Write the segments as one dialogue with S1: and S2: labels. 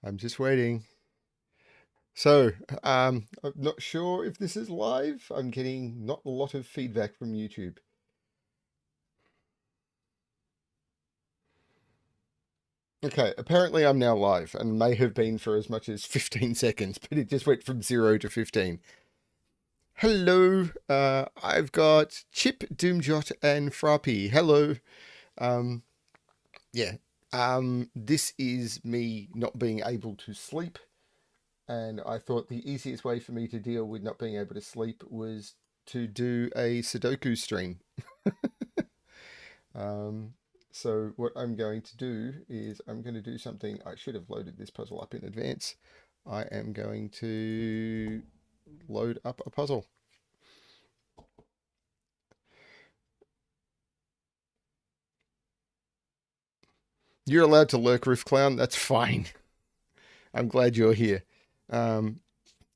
S1: I'm just waiting. So, I'm not sure if this is live. I'm getting not a lot of feedback from YouTube. Okay, apparently I'm now live and may have been for as much as 15 seconds, but it just went from 0 to 15. Hello, I've got Chip, Doomjot, and Frappy. Hello. Um, yeah. This is me not being able to sleep, and I thought the easiest way for me to deal with not being able to sleep was to do a Sudoku stream. Um, so what I'm going to do is I'm going to do something. I should have loaded this puzzle up in advance. I am going to load up a puzzle. You're allowed to lurk, Roof Clown. That's fine. I'm glad you're here. Um,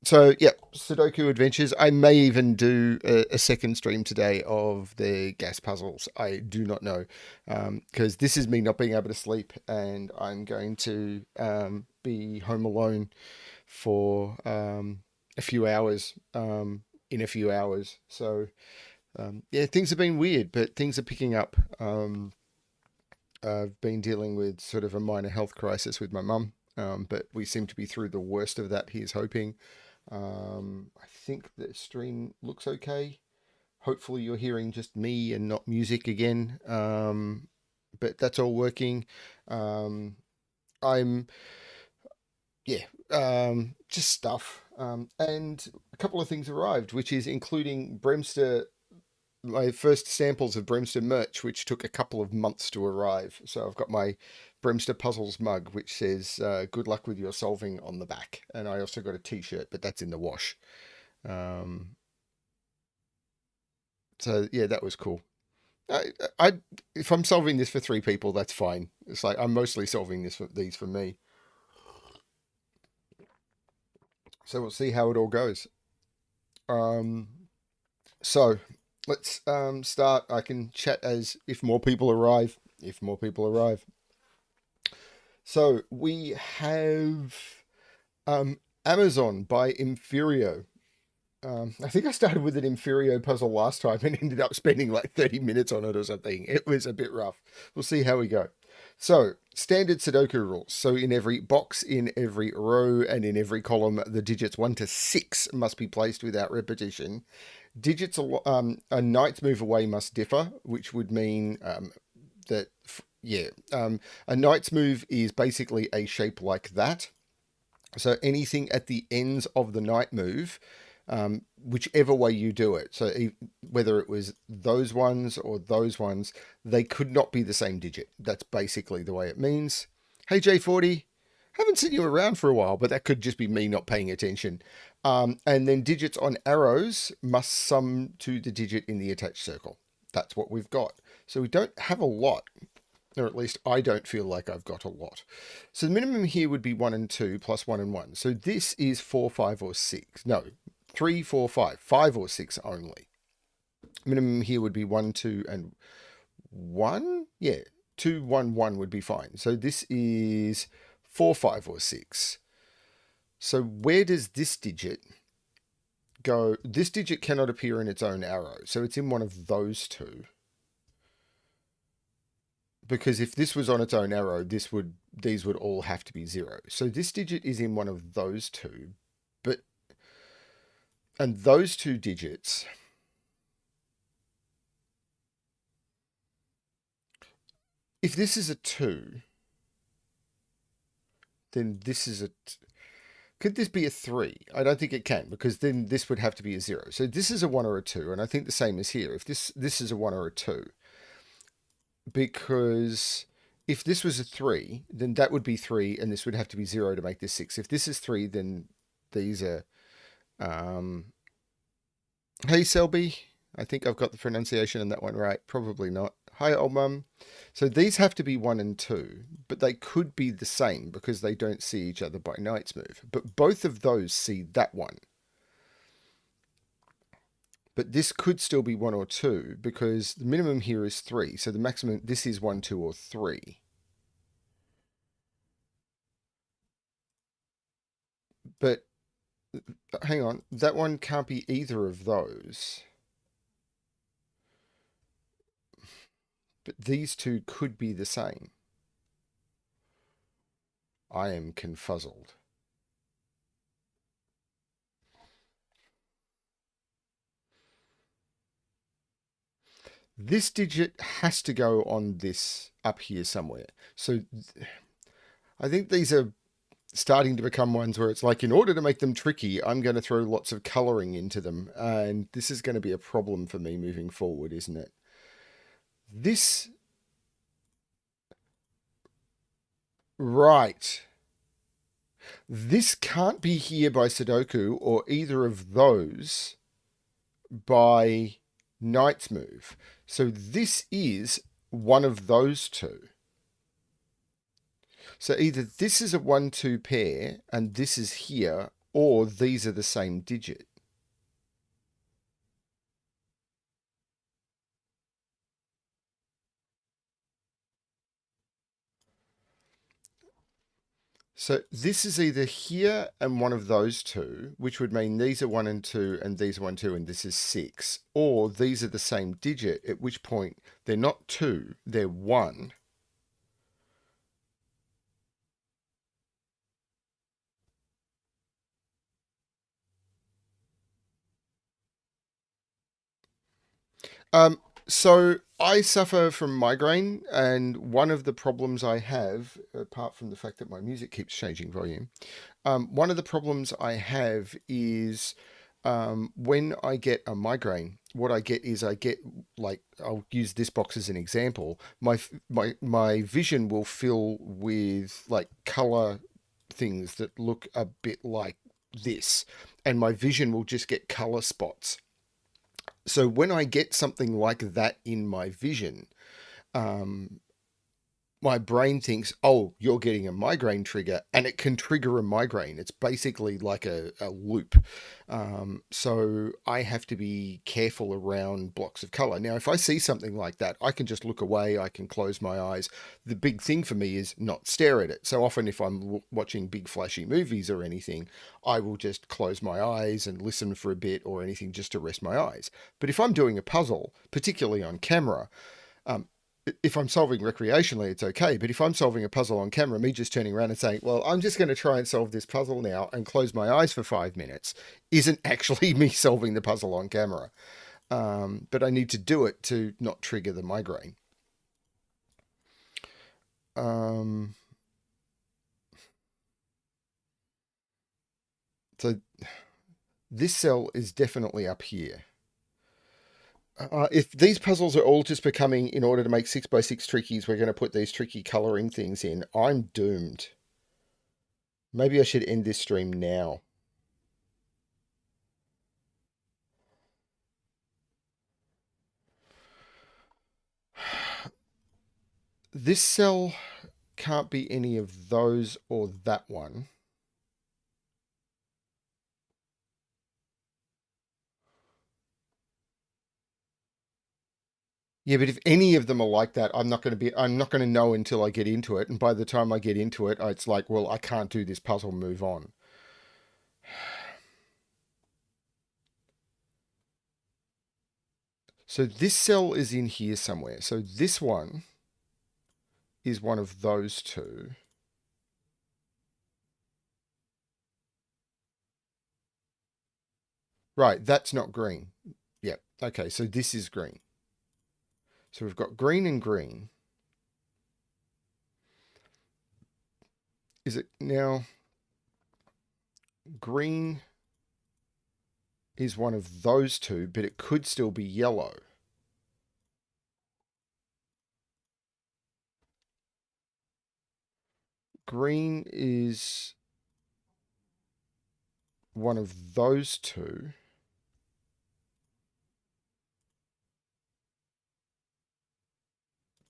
S1: So yeah, Sudoku Adventures. I may even do a second stream today of the gas puzzles. I do not know, because this is me not being able to sleep, and I'm going to be home alone for a few hours. In a few hours. So yeah, things have been weird, but things are picking up. I've been dealing with sort of a minor health crisis with my mum, but we seem to be through the worst of that. He's hoping. I think the stream looks okay. Hopefully you're hearing just me and not music again. But that's all working. Um, I'm yeah, just stuff. And a couple of things arrived, which is including BremSter, my first samples of BremSter merch, which took a couple of months to arrive. So I've got my BremSter Puzzles mug, which says "Good luck with your solving" on the back, and I also got a T-shirt, but that's in the wash. Um, so yeah, that was cool. I if I'm solving this for three people, that's fine. It's like I'm mostly solving these for me. So we'll see how it all goes. Um, so let's start. I can chat as if more people arrive. If more people arrive. So we have Amazon by Inferio. I think I started with an Inferio puzzle last time and ended up spending like 30 minutes on it or something. It was a bit rough. We'll see how we go. So, standard Sudoku rules. So, in every box, in every row, and in every column, the digits 1 to 6 must be placed without repetition. Digits a knight's move away must differ, which would mean that, yeah, a knight's move is basically a shape like that. So anything at the ends of the knight move, whichever way you do it, so whether it was those ones or those ones, they could not be the same digit. That's basically the way it means. Hey J40, haven't seen you around for a while, but that could just be me not paying attention. And then digits on arrows must sum to the digit in the attached circle. That's what we've got. So we don't have a lot, or at least I don't feel like I've got a lot. So the minimum here would be 1 and 2 plus 1 and 1. So this is 4, 5, or 6. No, 3, 4, 5. 5 or 6 only. Minimum here would be 1, 2, and 1. Yeah, 2, 1, 1 would be fine. So this is 4, 5, or 6. So where does this digit go? This digit cannot appear in its own arrow. So it's in one of those two. Because if this was on its own arrow, these would all have to be 0. So this digit is in one of those two, but and those two digits, if this is a 2, then this is could this be a 3? I don't think it can, because then this would have to be a 0. So this is a 1 or a 2, and I think the same is here. If this is a 1 or a 2, because if this was a 3, then that would be 3, and this would have to be 0 to make this 6. If this is 3, then these are hey Selby, I think I've got the pronunciation on that one right. Probably not. Hi old mum. So these have to be 1 and 2, but they could be the same because they don't see each other by knight's move. But both of those see that one. But this could still be 1 or 2 because the minimum here is 3. So the maximum, this is 1, 2, or 3. But hang on, that one can't be either of those. But these two could be the same. I am confuzzled. This digit has to go on this up here somewhere. So I think these are starting to become ones where it's like, in order to make them tricky, I'm going to throw lots of coloring into them. And this is going to be a problem for me moving forward, isn't it? This... Right. This can't be here by Sudoku or either of those by Knight's Move. So this is one of those two. So either this is a 1-2 pair and this is here, or these are the same digit. So this is either here and one of those two, which would mean these are 1 and 2 and these are 1, 2 and this is 6. Or these are the same digit, at which point they're not 2, they're 1. So I suffer from migraine, and one of the problems I have, apart from the fact that my music keeps changing volume, one of the problems I have is when I get a migraine, what I get is I get, like, I'll use this box as an example. My vision will fill with like color things that look a bit like this, and my vision will just get color spots. So when I get something like that in my vision, um, my brain thinks, oh, you're getting a migraine trigger, and it can trigger a migraine. It's basically like a loop. So I have to be careful around blocks of color. Now, if I see something like that, I can just look away, I can close my eyes. The big thing for me is not stare at it. So often if I'm watching big flashy movies or anything, I will just close my eyes and listen for a bit or anything just to rest my eyes. But if I'm doing a puzzle, particularly on camera, um, if I'm solving recreationally, it's okay. But if I'm solving a puzzle on camera, me just turning around and saying, well, I'm just going to try and solve this puzzle now and close my eyes for 5 minutes isn't actually me solving the puzzle on camera. But I need to do it to not trigger the migraine. So this cell is definitely up here. If these puzzles are all just becoming, in order to make 6x6 trickies, we're going to put these tricky coloring things in, I'm doomed. Maybe I should end this stream now. This cell can't be any of those or that one. Yeah, but if any of them are like that, I'm not going to know until I get into it. And by the time I get into it, it's like, well, I can't do this puzzle, move on. So this cell is in here somewhere. So this one is one of those two. Right, that's not green. Yep. Okay, so this is green. So we've got green and green. Is it now? Green is one of those two, but it could still be yellow. Green is one of those two.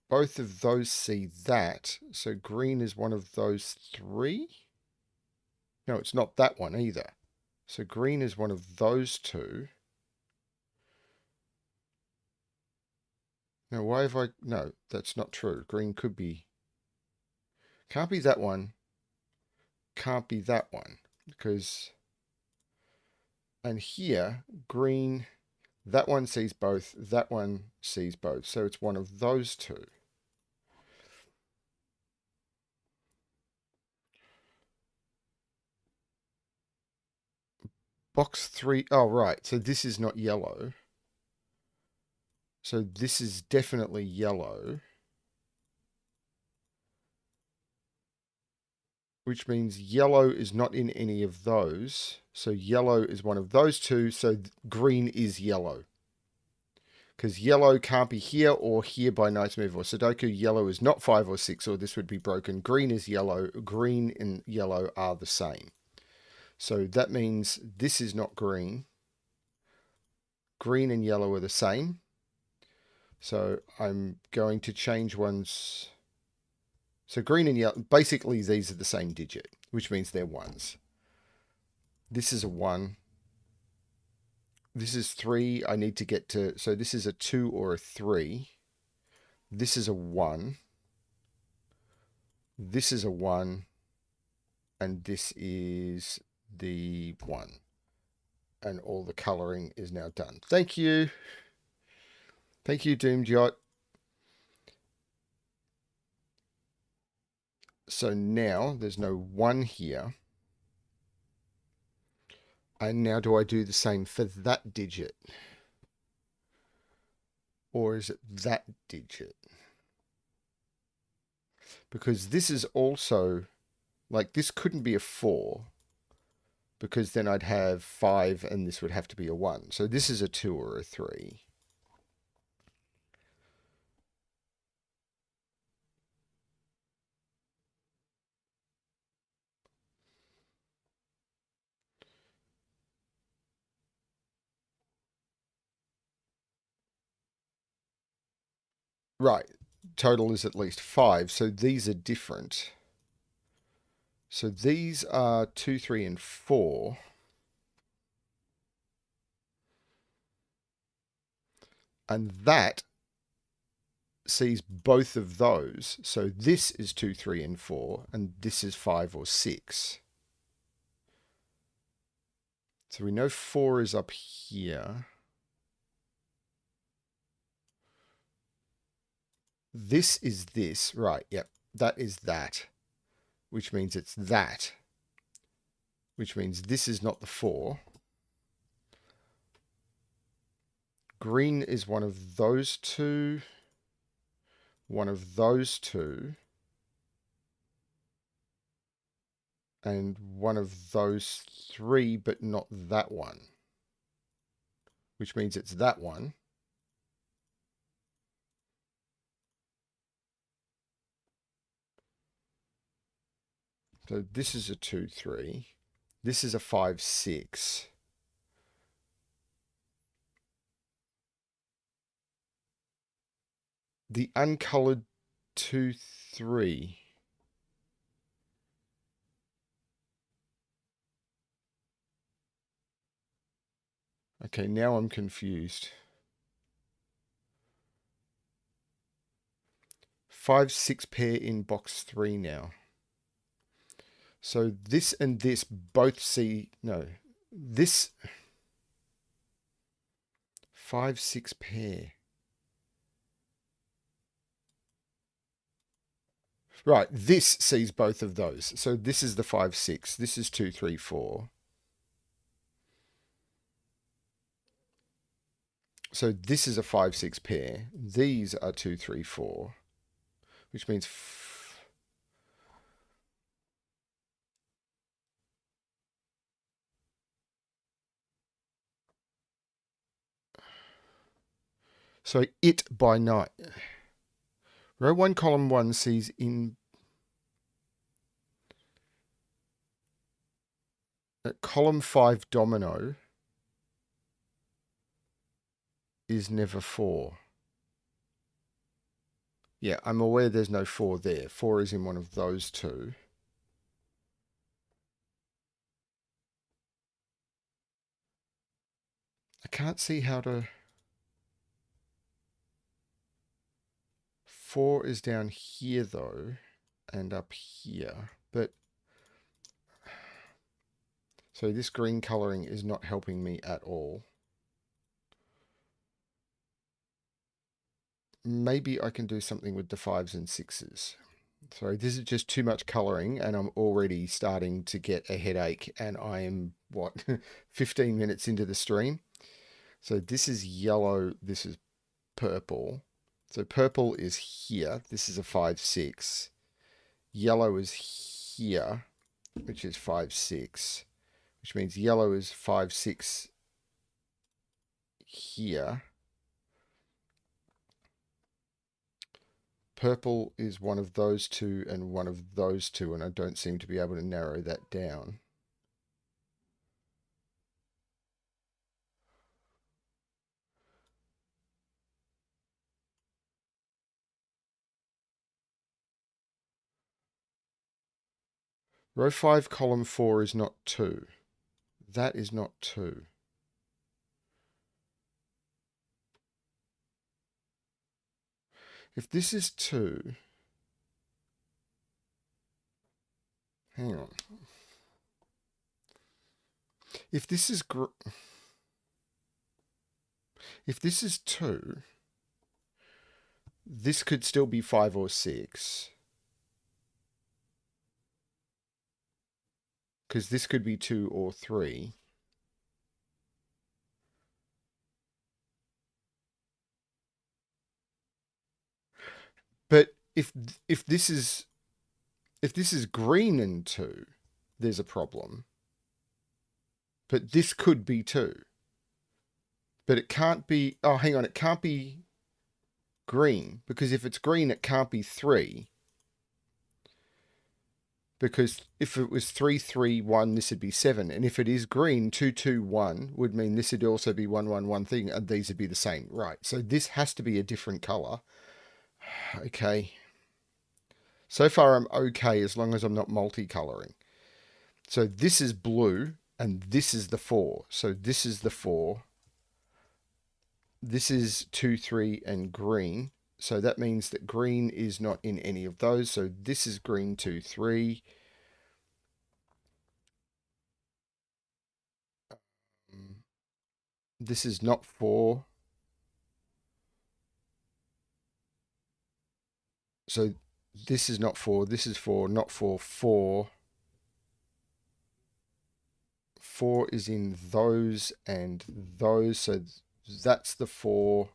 S1: Both of those see that. So green is one of those three. No, it's not that one either. So green is one of those two. Now, why have I... No, that's not true. Green could be... Can't be that one. Can't be that one. because, and here, green, that one sees both, that one sees both. So it's one of those two. Box 3, oh, right. So this is not yellow. So this is definitely yellow. Which means yellow is not in any of those. So yellow is one of those two. So green is yellow. Because yellow can't be here or here by nice move or Sudoku. Yellow is not 5 or 6, or this would be broken. Green is yellow. Green and yellow are the same. So that means this is not green. Green and yellow are the same. So I'm going to change ones. So green and yellow, basically these are the same digit, which means they're ones. This is a 1. This is 3. I need to get to, so this is a 2 or a 3. This is a 1. This is a 1. And this is the 1. And all the colouring is now done. Thank you. Thank you, Doomed Yacht. So now there's no 1 here. And now do I do the same for that digit? Or is it that digit? Because this is also, like, this couldn't be a 4. Because then I'd have 5 and this would have to be a 1. So this is a 2 or a 3. Right. Total is at least 5. So these are different. So these are 2, 3, and 4. And that sees both of those. So this is 2, 3, and 4. And this is 5 or 6. So we know 4 is up here. This is this. Right, yep. That is that. Which means it's that. Which means this is not the 4. Green is one of those two. One of those two. And one of those 3, but not that one. Which means it's that one. So this is a 2, 3. This is a 5, 6. The uncolored 2, 3. Okay, now I'm confused. 5, 6 pair in box 3 now. So this and this both see, no, this 5, 6 pair. Right, this sees both of those. So this is the 5, 6. This is 2, 3, 4. So this is a 5, 6 pair. These are 2, 3, 4. Which means so it by night. Row 1, column 1 sees in column 5 domino is never 4. Yeah, I'm aware there's no 4 there. 4 is in one of those two. I can't see how to... 4 is down here, though, and up here. But So this green colouring is not helping me at all. Maybe I can do something with the 5s and 6s. Sorry, this is just too much colouring and I'm already starting to get a headache and I am, what, 15 minutes into the stream. So this is yellow, this is purple. So purple is here, this is a 5-6. Yellow is here, which is 5-6, which means yellow is 5-6 here. Purple is one of those two and one of those two, and I don't seem to be able to narrow that down. Row 5, column 4 is not 2. That is not 2. If this is 2, hang on. If this is 2, this could still be 5 or 6. Because this could be 2 or 3. But if this is green and 2, there's a problem. But this could be 2. But it can't be, oh, hang on, it can't be green. Because if it's green, it can't be 3. Because if it was 3, 3, 1, this would be 7. And if it is green, 2, 2, 1 would mean this would also be 1, 1, 1 thing. And these would be the same. Right, so this has to be a different colour. Okay. So far I'm okay as long as I'm not multicolouring. So this is blue and this is the 4. So this is the 4. This is 2, 3 and green. So that means that green is not in any of those. So this is green 2, 3. This is not 4. So this is not 4. This is 4, not 4, 4. 4 is in those and those. So that's the 4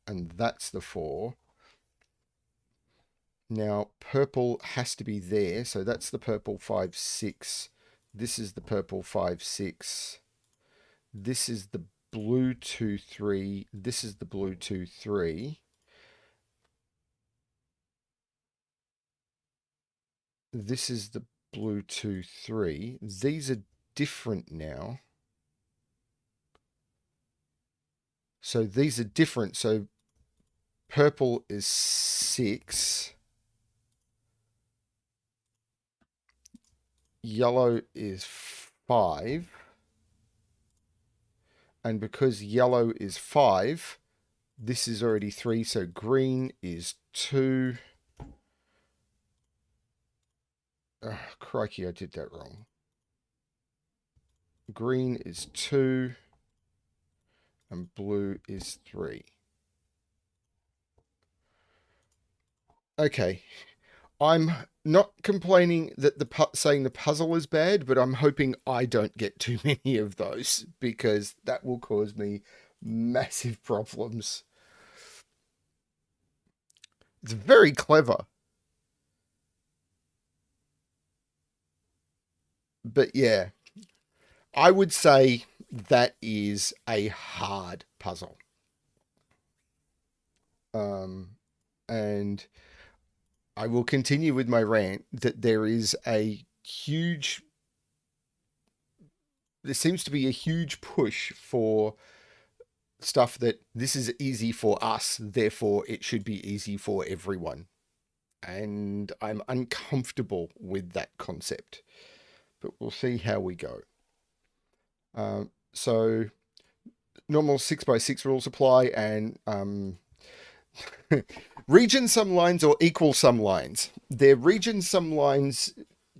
S1: and that's the 4. Now, purple has to be there. So that's the purple 5, 6. This is the purple 5, 6. This is the blue 2, 3. This is the blue 2, 3. This is the blue 2, 3. These are different now. So these are different. So purple is 6. Yellow is 5. And because yellow is 5, this is already 3. So green is 2. Oh, crikey, I did that wrong. Green is 2. And blue is 3. Okay. I'm not complaining that saying the puzzle is bad, but I'm hoping I don't get too many of those because that will cause me massive problems. It's very clever. But yeah, I would say that is a hard puzzle. And I will continue with my rant that there seems to be a huge push for stuff that this is easy for us, therefore it should be easy for everyone. And I'm uncomfortable with that concept. But we'll see how we go. So normal 6x6 rules apply, and region sum lines or equal sum lines. They're region sum lines.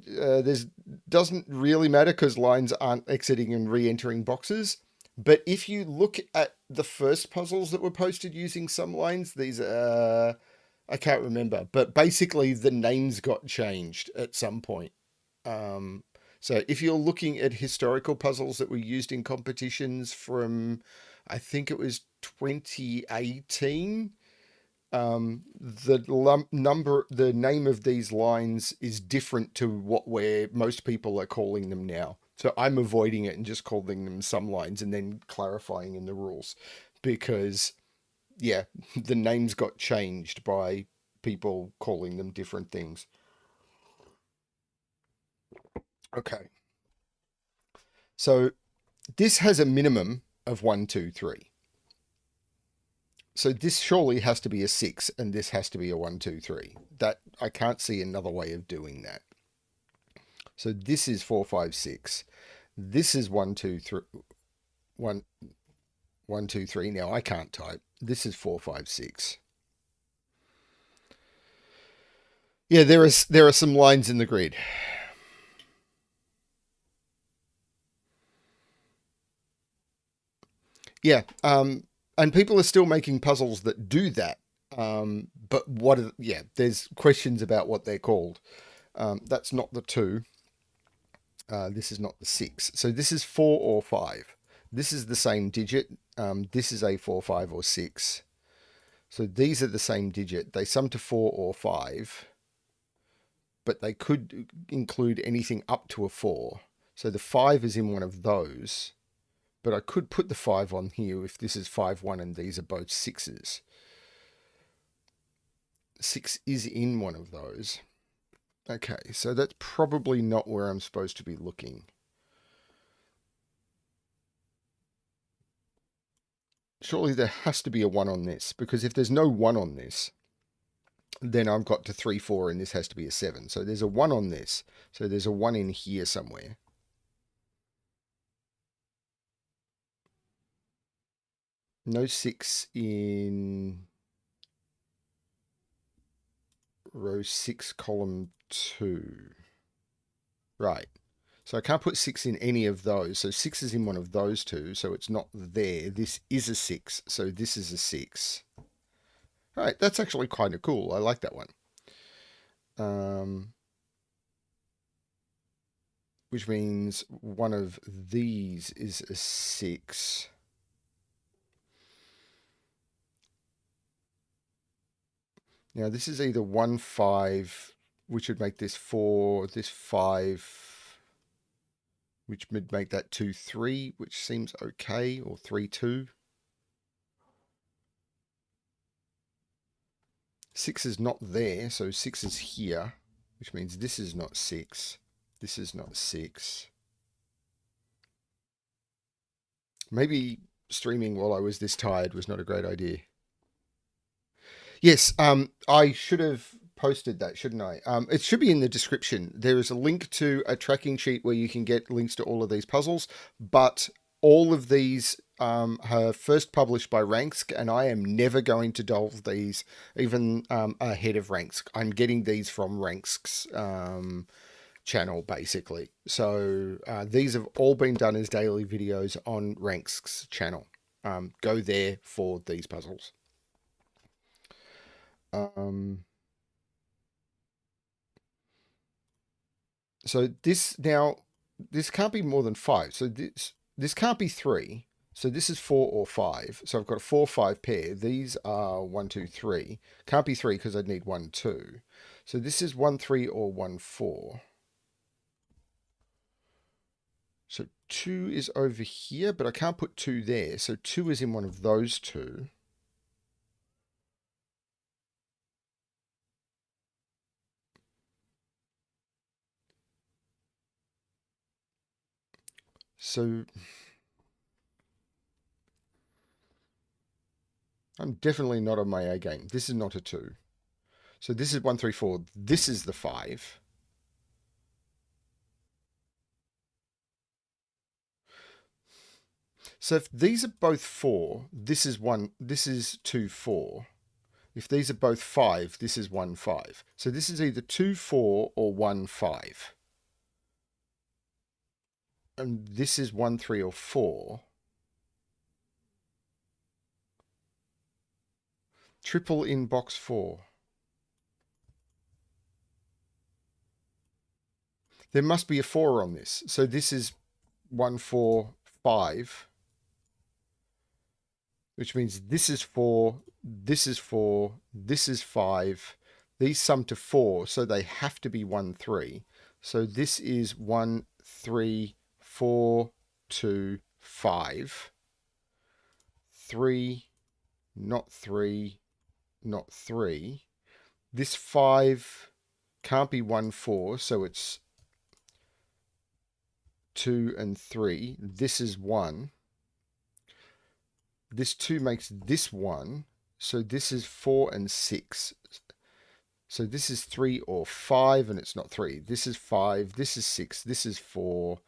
S1: There's doesn't really matter because lines aren't exiting and re-entering boxes. But if you look at the first puzzles that were posted using some lines, these I can't remember, but basically the names got changed at some point. Um, so if you're looking at historical puzzles that were used in competitions from, I think it was 2018, the name of these lines is different to what most people are calling them now. So I'm avoiding it and just calling them some lines and then clarifying in the rules because yeah, the names got changed by people calling them different things. Okay. So this has a minimum of 1, 2, 3. So this surely has to be a 6 and this has to be a 1, 2, 3. That I can't see another way of doing that. So this is 4, 5, 6. This is 1, 2, 3. 1, 1, 2, 3. Now I can't type. This is 4, 5, 6. Yeah, there are some lines in the grid. Yeah, and people are still making puzzles that do that. But yeah, there's questions about what they're called. That's not the 2. This is not the 6. So this is 4 or 5. This is the same digit. This is a 4, 5, or 6. So these are the same digit. They sum to 4 or 5, but they could include anything up to a 4. So the 5 is in one of those. But I could put the 5 on here if this is 5, 1 and these are both 6s. 6 is in one of those. Okay, so that's probably not where I'm supposed to be looking. Surely there has to be a 1 on this, because if there's no 1 on this, then I've got to 3, 4, and this has to be a 7. So there's a 1 on this. So there's a 1 in here somewhere. No 6 in row 6, column 2. Right. So I can't put 6 in any of those. So 6 is in one of those two, so it's not there. This is a 6, so this is a 6. All right, that's actually kind of cool. I like that one. Which means one of these is a 6. Now this is either 1, 5, which would make this 4, this 5, which would make that 2, 3, which seems okay, or 3, 2. 6 is not there, so 6 is here, which means this is not 6. This is not 6. Maybe streaming while I was this tired was not a great idea. Yes, I should have posted that, shouldn't I? It should be in the description. There is a link to a tracking sheet where you can get links to all of these puzzles, but all of these are first published by Ranksk, and I am never going to delve these even ahead of Ranksk. I'm getting these from Ranksk's channel, basically. So these have all been done as daily videos on Ranksk's channel. Go there for these puzzles. So this can't be more than 5. So this can't be 3. So this is 4 or 5. So I've got a 4, 5 pair. These are 1, 2, 3. Can't be 3 because I'd need 1, 2. So this is 1, 3 or 1, 4. So 2 is over here, but I can't put 2 there. So 2 is in one of those two. So I'm definitely not on my A game. This is not a 2. So this is 1, 3, 4. This is the 5. So if these are both 4, this is 1, this is 2, 4. If these are both 5, this is 1, 5. So this is either 2, 4 or 1, 5. and this is 1, 3, or 4. Triple in box 4. There must be a 4 on this. So this is 1, 4, 5. Which means this is 4, this is 4, this is 5. These sum to 4, so they have to be 1, 3. So this is 1, 3, 4, 2, 5. 3, not 3, not 3. This 5 can't be 1, 4, so it's 2 and 3. This is 1. This 2 makes this 1. So this is 4 and 6. So this is 3 or 5, and it's not 3. This is 5. This is 6. This is 4.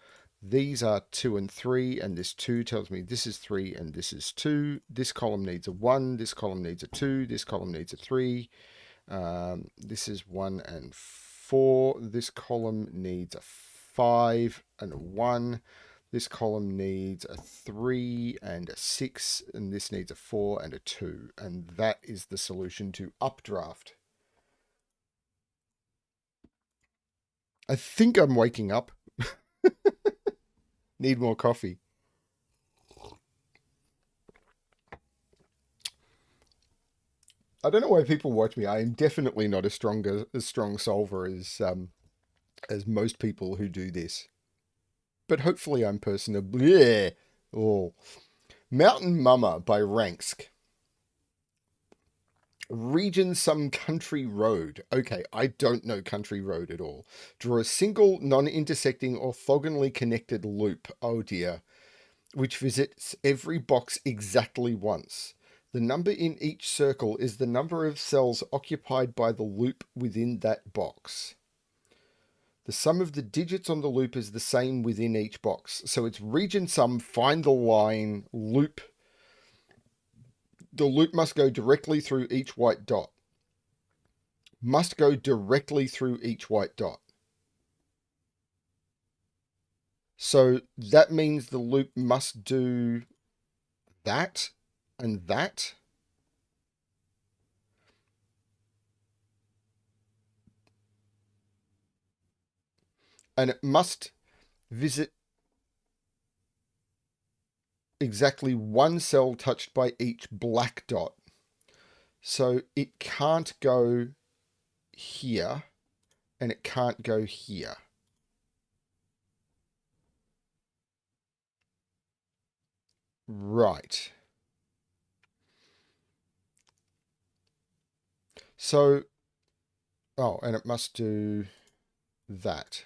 S1: These are 2 and 3, and this 2 tells me this is 3 and this is 2. This column needs a 1. This column needs a 2. This column needs a 3. This is 1 and 4. This column needs a 5 and a 1. This column needs a 3 and a 6, and this needs a 4 and a 2. And that is the solution to updraft. I think I'm waking up. Need more coffee. I don't know why people watch me. I am definitely not as strong solver as most people who do this. But hopefully I'm personable. Yeah. Oh. Mountain Mama by Ranksk. Region some country road. Okay, I don't know country road at all. Draw a single non-intersecting orthogonally connected loop. Oh dear. Which visits every box exactly once. The number in each circle is the number of cells occupied by the loop within that box. The sum of the digits on the loop is the same within each box. So it's region sum, find the line, loop. The loop must go directly through each white dot. Must go directly through each white dot. So that means the loop must do that and that. And it must visit exactly one cell touched by each black dot. So it can't go here and it can't go here. Right. So, oh, and it must do that.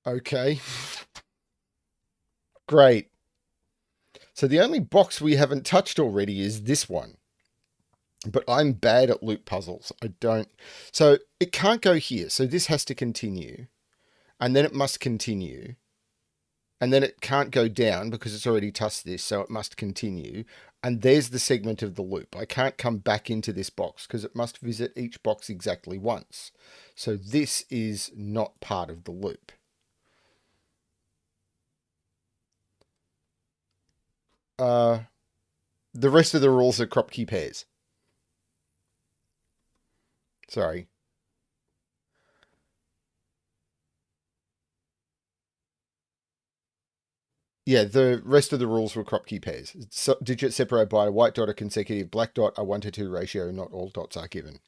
S1: Okay. Great. So the only box we haven't touched already is this one. But I'm bad at loop puzzles. I don't. So it can't go here. So this has to continue. And then it must continue. And then it can't go down because it's already touched this. So it must continue. And there's the segment of the loop. I can't come back into this box because it must visit each box exactly once. So this is not part of the loop. The rest of the rules are crop key pairs. Sorry. Yeah, the rest of the rules were crop key pairs. So, digits separated by a white dot, a consecutive black dot, a 1-to-2 ratio. Not all dots are given.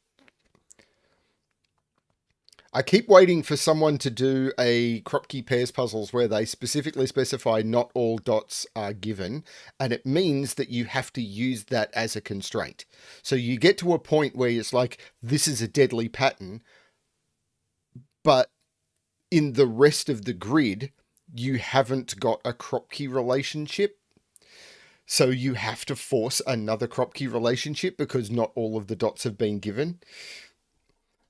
S1: I keep waiting for someone to do a crop key pairs puzzles where they specifically specify not all dots are given, and it means that you have to use that as a constraint. So you get to a point where it's like, this is a deadly pattern, but in the rest of the grid, you haven't got a crop key relationship. So you have to force another crop key relationship because not all of the dots have been given.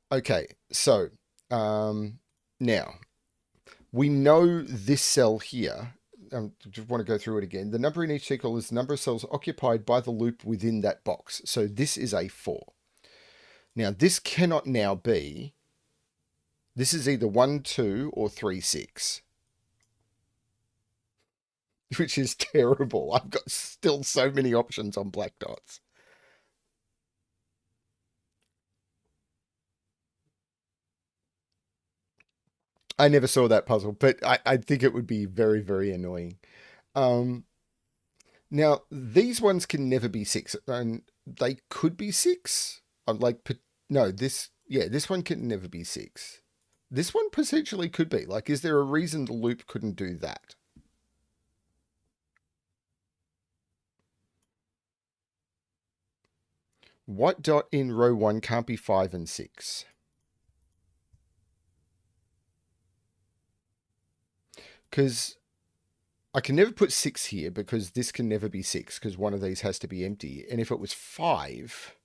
S1: Okay, so now we know this cell here. Just want to go through it again. The number in each circle is the number of cells occupied by the loop within that box. So this is a 4. Now this cannot now be This is either 1, 2, or 3, 6. Which is terrible. I've got still so many options on black dots. I never saw that puzzle, but I think it would be very, very annoying. Um, Now, these ones can never be 6, and they could be 6. I'm like, no, this one can never be 6. This one potentially could be. Like, is there a reason the loop couldn't do that? What dot in row 1 can't be 5 and 6? Because I can never put 6 here because this can never be 6 because one of these has to be empty. And if it was 5,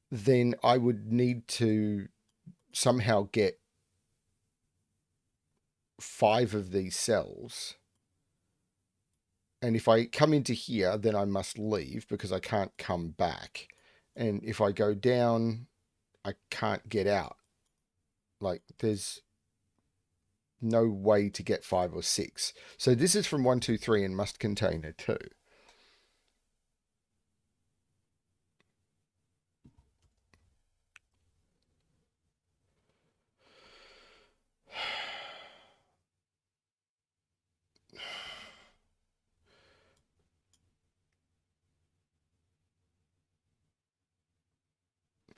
S1: then I would need to somehow get 5 of these cells. And if I come into here, then I must leave because I can't come back. And if I go down, I can't get out. Like, there's no way to get 5 or 6. So this is from 1, 2, 3 and must contain a 2.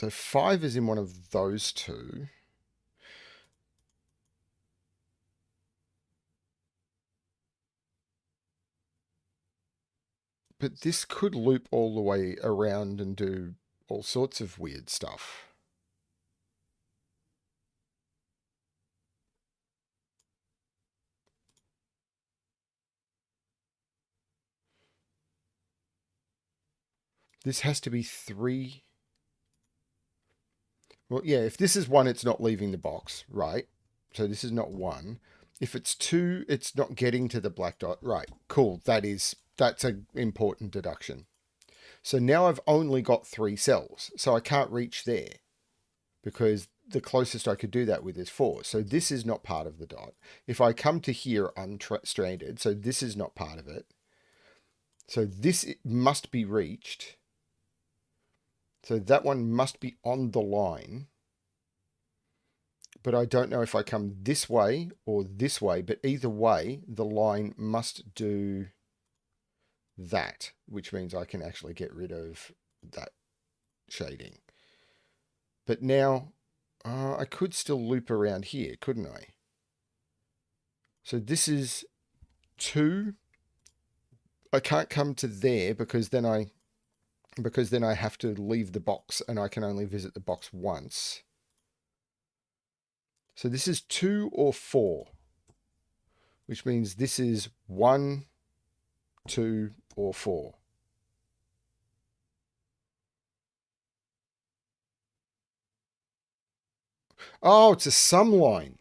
S1: So 5 is in one of those two. But this could loop all the way around and do all sorts of weird stuff. This has to be 3. Well, yeah, if this is 1, it's not leaving the box, right? So this is not 1. If it's 2, it's not getting to the black dot. Right, cool. That's an important deduction. So now I've only got 3 cells, so I can't reach there because the closest I could do that with is 4. So this is not part of the dot. If I come to here, I'm stranded, so this is not part of it. So this must be reached. So that one must be on the line. But I don't know if I come this way or this way, but either way, the line must do that, which means I can actually get rid of that shading. But now I could still loop around here, couldn't I? So this is 2. I can't come to there because then I have to leave the box and I can only visit the box once. So this is 2 or 4, which means this is 1, 2, or 4. Oh, it's a sum line.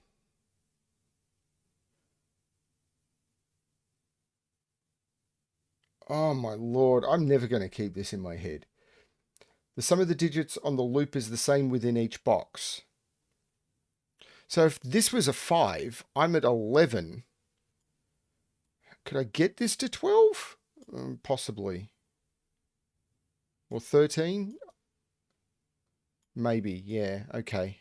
S1: Oh my lord, I'm never going to keep this in my head. The sum of the digits on the loop is the same within each box. So if this was a 5, I'm at 11. Could I get this to 12? Possibly. Or 13? Maybe, yeah, okay.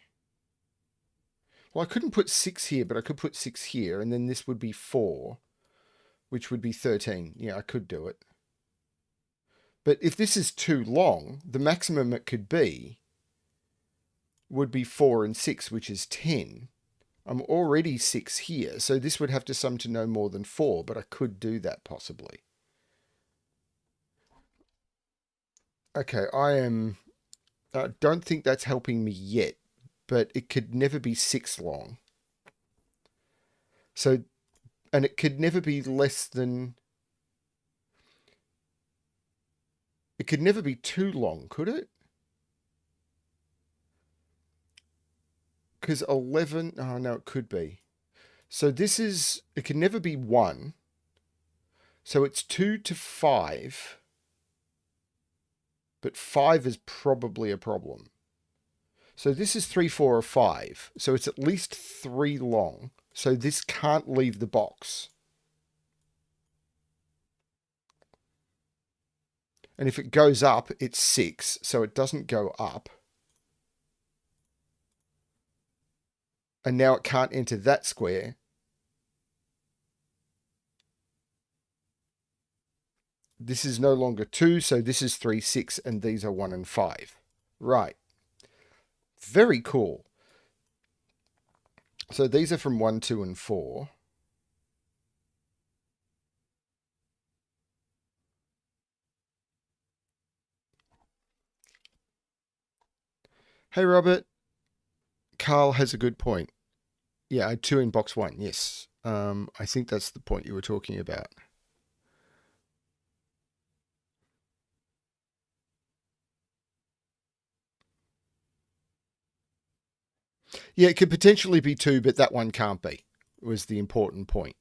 S1: Well, I couldn't put 6 here, but I could put 6 here, and then this would be 4, which would be 13. Yeah, I could do it. But if this is too long, the maximum it could be would be 4 and 6, which is 10. I'm already 6 here, so this would have to sum to no more than 4, but I could do that possibly. Okay, I don't think that's helping me yet, but it could never be 6 long. So, and it could never be less than... It could never be too long, could it? Because 11... Oh, no, it could be. So this is... It can never be 1. So it's 2 to 5. But 5 is probably a problem. So this is 3, 4, or 5. So it's at least 3 long. So this can't leave the box. And if it goes up, it's 6. So it doesn't go up. And now it can't enter that square. This is no longer 2, so this is 3, 6, and these are 1 and 5. Right. Very cool. So these are from 1, 2, and 4. Hey, Robert. Carl has a good point. Yeah, I had 2 in box 1, yes. I think that's the point you were talking about. Yeah, it could potentially be 2, but that one can't be, was the important point.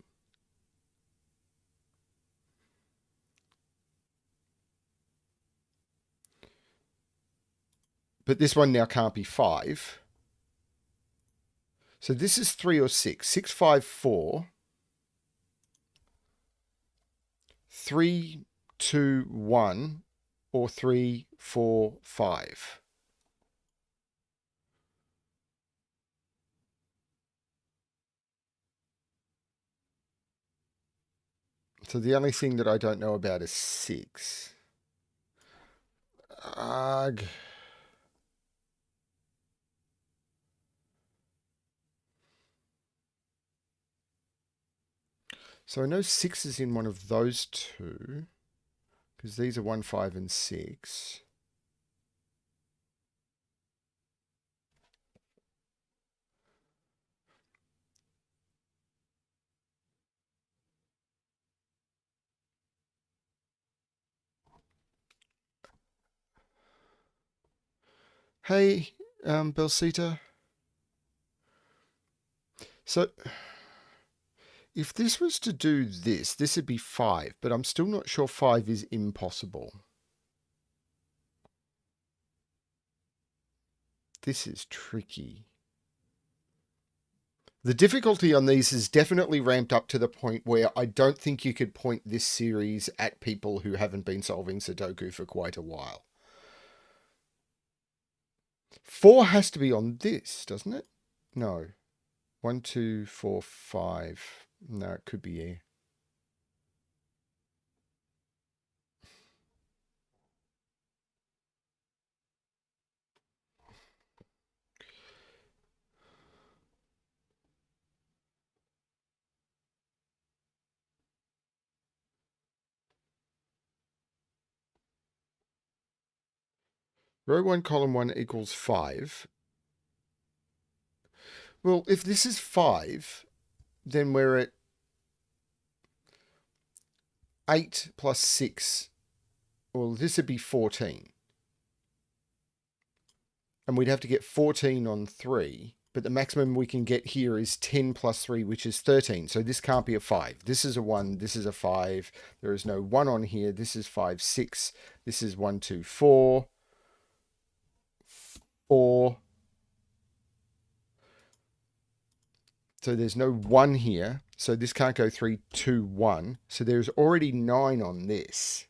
S1: But this one now can't be 5. So this is 3 or 6. 6, 5, 4. 3, 2, 1, or 3, 4, 5. So the only thing that I don't know about is 6. Ugh. So I know 6 is in one of those two, because these are 1, 5, and 6. Hey, Belsita. So if this was to do this, this would be 5, but I'm still not sure 5 is impossible. This is tricky. The difficulty on these is definitely ramped up to the point where I don't think you could point this series at people who haven't been solving Sudoku for quite a while. 4 has to be on this, doesn't it? No. 1, 2, 4, 5. No, it could be here. Row 1, column 1 equals 5. Well, if this is 5, then we're at 8 plus 6. Well, this would be 14. And we'd have to get 14 on 3. But the maximum we can get here is 10 plus 3, which is 13. So this can't be a 5. This is a 1. This is a 5. There is no 1 on here. This is 5, 6. This is 1, 2, 4. 4. So there's no 1 here. So this can't go 3, 2, 1. So there's already 9 on this.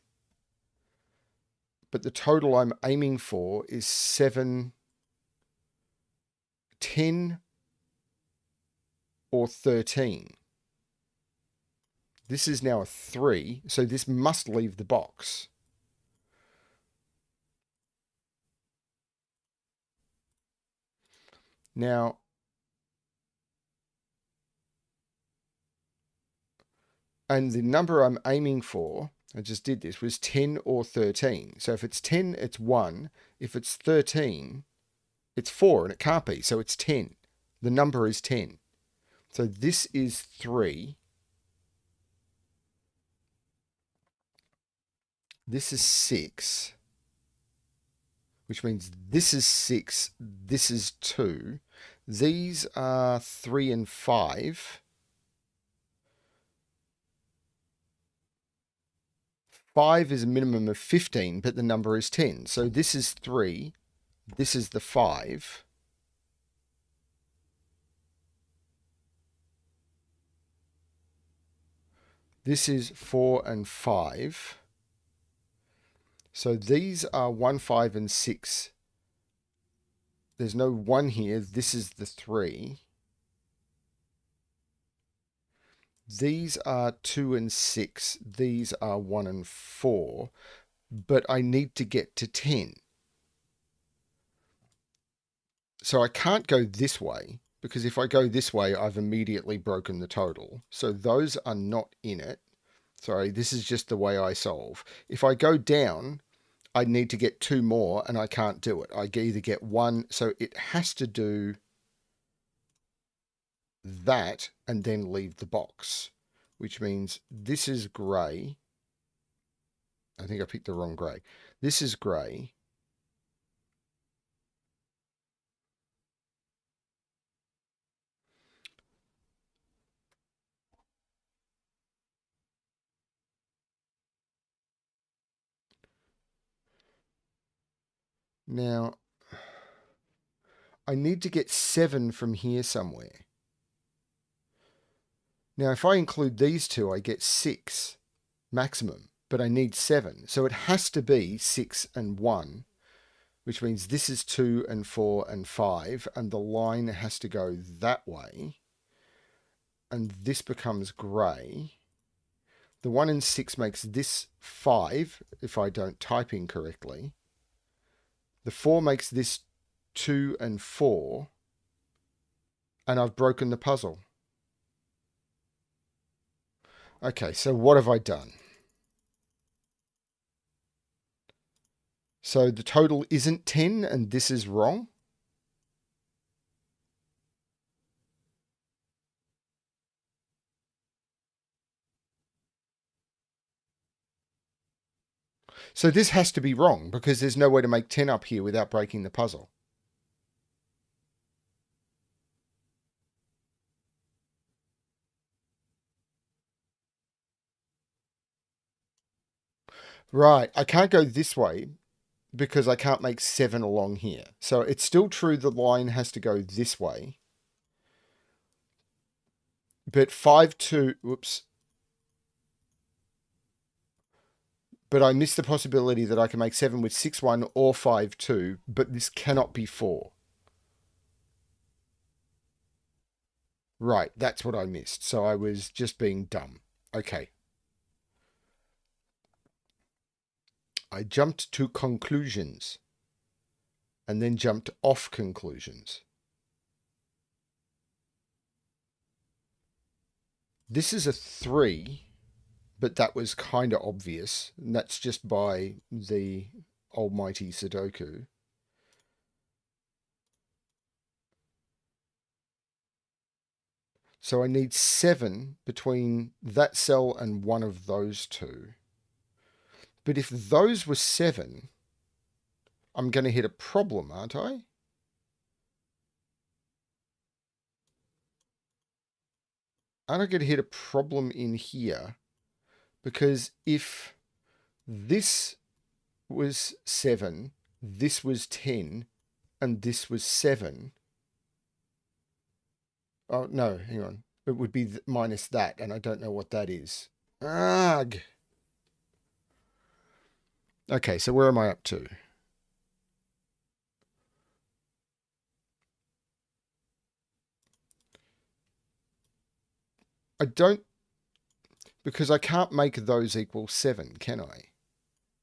S1: But the total I'm aiming for is 7, 10, or 13. This is now a 3, so this must leave the box. Now, and the number I'm aiming for, I just did this, was 10 or 13. So if it's 10, it's 1. If it's 13, it's 4, and it can't be, so it's 10. The number is 10. So this is 3. This is 6. Which means this is 6. This is 2. These are 3 and 5. 5 is a minimum of 15, but the number is 10. So this is 3. This is the 5. This is 4 and 5. So these are 1, 5, and 6. There's no 1 here. This is the 3. These are 2 and 6. These are 1 and 4. But I need to get to 10. So I can't go this way, because if I go this way, I've immediately broken the total. So those are not in it. Sorry, this is just the way I solve. If I go down, I need to get 2 more, and I can't do it. I either get 1, so it has to do that and then leave the box, which means this is grey. I think I picked the wrong grey. This is grey. Now, I need to get 7 from here somewhere. Now, if I include these two, I get 6 maximum, but I need 7. So it has to be 6 and 1, which means this is 2 and 4 and 5, and the line has to go that way. And this becomes grey. The 1 and 6 makes this 5, if I don't type incorrectly. The 4 makes this 2 and 4, and I've broken the puzzle. Okay, so what have I done? So the total isn't 10, and this is wrong? So this has to be wrong, because there's no way to make 10 up here without breaking the puzzle. Right, I can't go this way because I can't make 7 along here. So it's still true the line has to go this way. But 5, 2, whoops. But I missed the possibility that I can make 7 with 6, 1 or 5, 2, but this cannot be 4. Right, that's what I missed. So I was just being dumb. Okay. I jumped to conclusions and then jumped off conclusions. This is a 3, but that was kind of obvious. And that's just by the almighty Sudoku. So I need 7 between that cell and one of those two. But if those were 7, I'm going to hit a problem, aren't I? Aren't I going to hit a problem in here? Because if this was 7, this was 10, and this was 7. Oh, no, hang on. It would be minus that, and I don't know what that is. Ugh. Okay, so where am I up to? I don't... Because I can't make those equal 7, can I?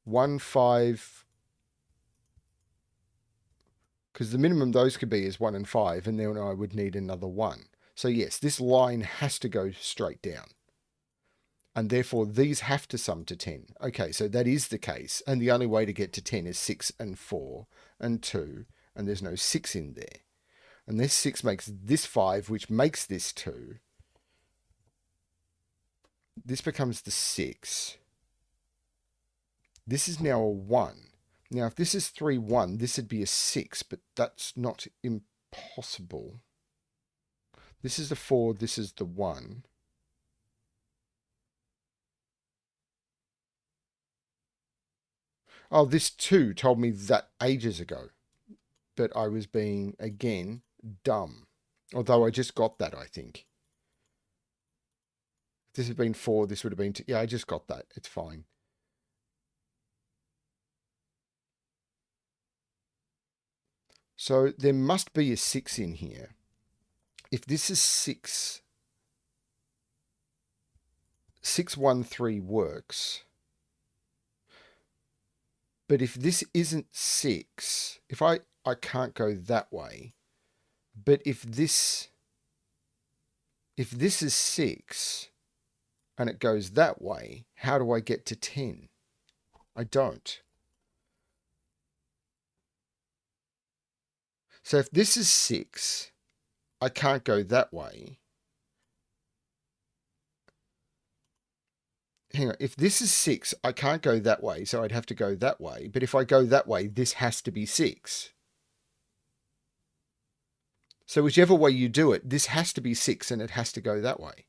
S1: 1, 5... Because the minimum those could be is 1 and 5, and then I would need another 1. So yes, this line has to go straight down. And therefore, these have to sum to 10. Okay, so that is the case. And the only way to get to 10 is 6 and 4 and 2. And there's no 6 in there. And this 6 makes this 5, which makes this 2. This becomes the 6. This is now a 1. Now, if this is 3, 1, this would be a 6, but that's not impossible. This is the 4, this is the 1. Oh, this 2 told me that ages ago. But I was being, again, dumb. Although I just got that, I think. this had been 4, this would have been 2. Yeah, I just got that. It's fine. So there must be a 6 in here. If this is 6, 613 works. But if this isn't 6, if I can't go that way. But if this is 6 and it goes that way, how do I get to 10? I don't. So if this is 6, I can't go that way. Hang on. If this is 6, I can't go that way, so I'd have to go that way. But if I go that way, this has to be 6. So whichever way you do it, this has to be 6 and it has to go that way.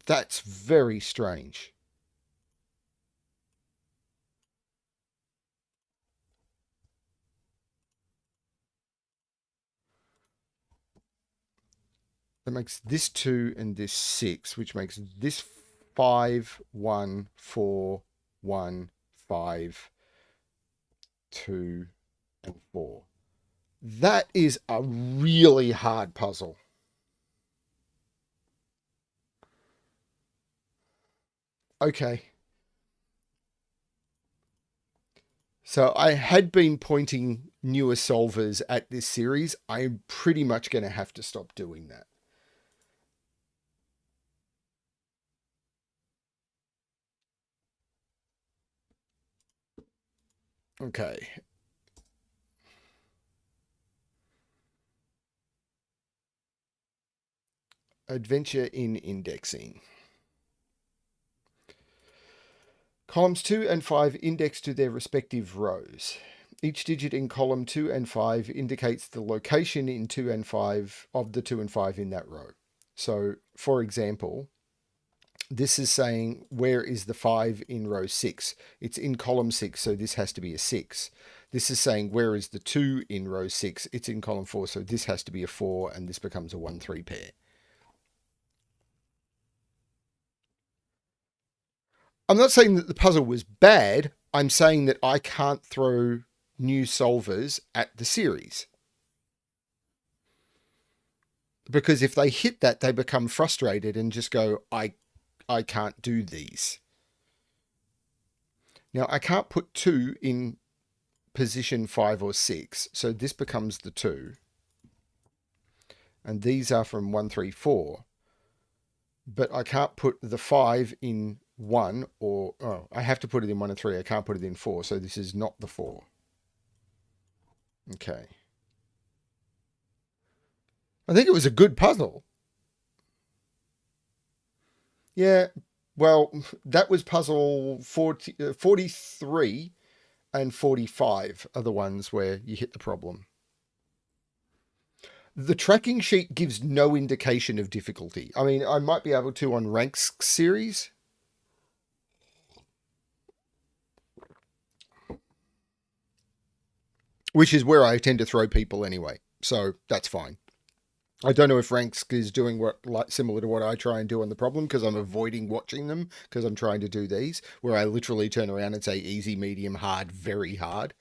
S1: That's very strange. That makes this 2 and this 6, which makes this 5, 1, 4, 1, 5, 2, and 4. That is a really hard puzzle. Okay. So I had been pointing newer solvers at this series. I'm pretty much going to have to stop doing that. Okay. Adventure in indexing. Columns 2 and 5 index to their respective rows. Each digit in column 2 and 5 indicates the location in 2 and 5 of the 2 and 5 in that row. So, for example, this is saying where is the 5 in row 6? It's in column 6, so this has to be a 6. This is saying where is the 2 in row 6? It's in column 4, so this has to be a 4, and this becomes a 1-3 pair. I'm not saying that the puzzle was bad. I'm saying that I can't throw new solvers at the series. Because if they hit that, they become frustrated and just go, I can't do these. Now, I can't put 2 in position 5 or 6, so this becomes the 2. And these are from 1, 3, 4. But I can't put the 5 in 1, or I have to put it in 1 and 3. I can't put it in 4, so this is not the 4. Okay. I think it was a good puzzle. Yeah, well, that was puzzle 43 and 45 are the ones where you hit the problem. The tracking sheet gives no indication of difficulty. I mean, I might be able to on Ranks series. Which is where I tend to throw people anyway. So that's fine. I don't know if Ranks is doing what similar to what I try and do on the problem, because I'm avoiding watching them because I'm trying to do these where I literally turn around and say easy, medium, hard, very hard.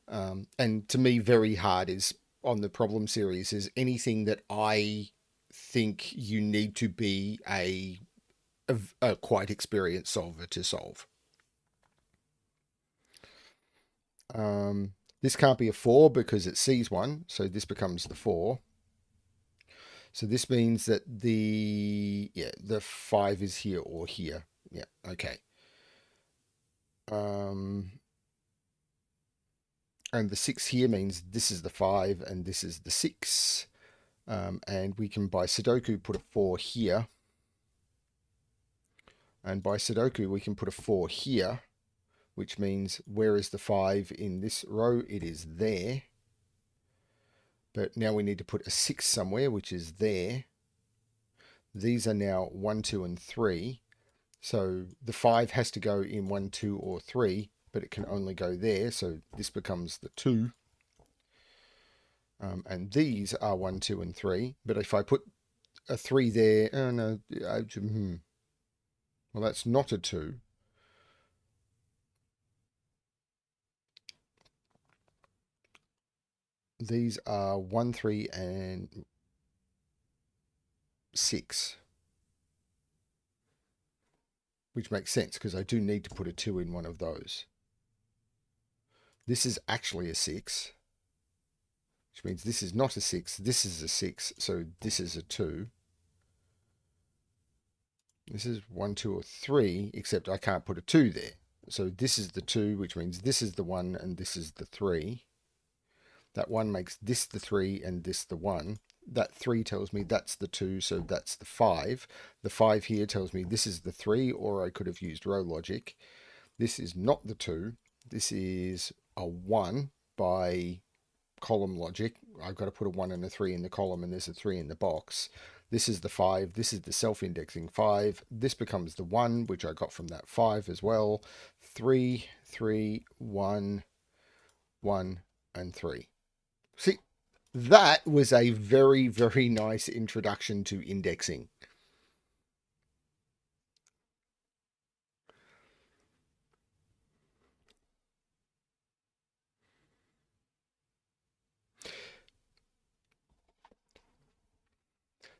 S1: And to me, very hard is on the problem series is anything that I think you need to be a quite experienced solver to solve. This can't be a 4 because it sees 1, so this becomes the 4. So this means that the 5 is here or here. Yeah, okay. And the 6 here means this is the 5 and this is the 6. And we can, by Sudoku, put a 4 here. And by Sudoku, we can put a 4 here, which means where is the 5 in this row? It is there. But now we need to put a 6 somewhere, which is there. These are now 1, 2, and 3. So the 5 has to go in 1, 2, or 3, but it can only go there. So this becomes the 2. And these are 1, 2, and 3. But if I put a 3 there, oh no, well, that's not a 2. These are 1, 3, and 6. Which makes sense because I do need to put a 2 in one of those. This is actually a 6. Which means this is not a 6. This is a 6. So this is a 2. This is 1, 2, or 3, except I can't put a 2 there. So this is the 2, which means this is the 1 and this is the 3. That 1 makes this the 3 and this the 1. That 3 tells me that's the 2, so that's the 5. The 5 here tells me this is the 3, or I could have used row logic. This is not the 2. This is a 1 by column logic. I've got to put a 1 and a 3 in the column, and there's a 3 in the box. This is the 5. This is the self-indexing 5. This becomes the 1, which I got from that 5 as well. 3, 3, 1, 1, and 3. See, that was a very, very nice introduction to indexing.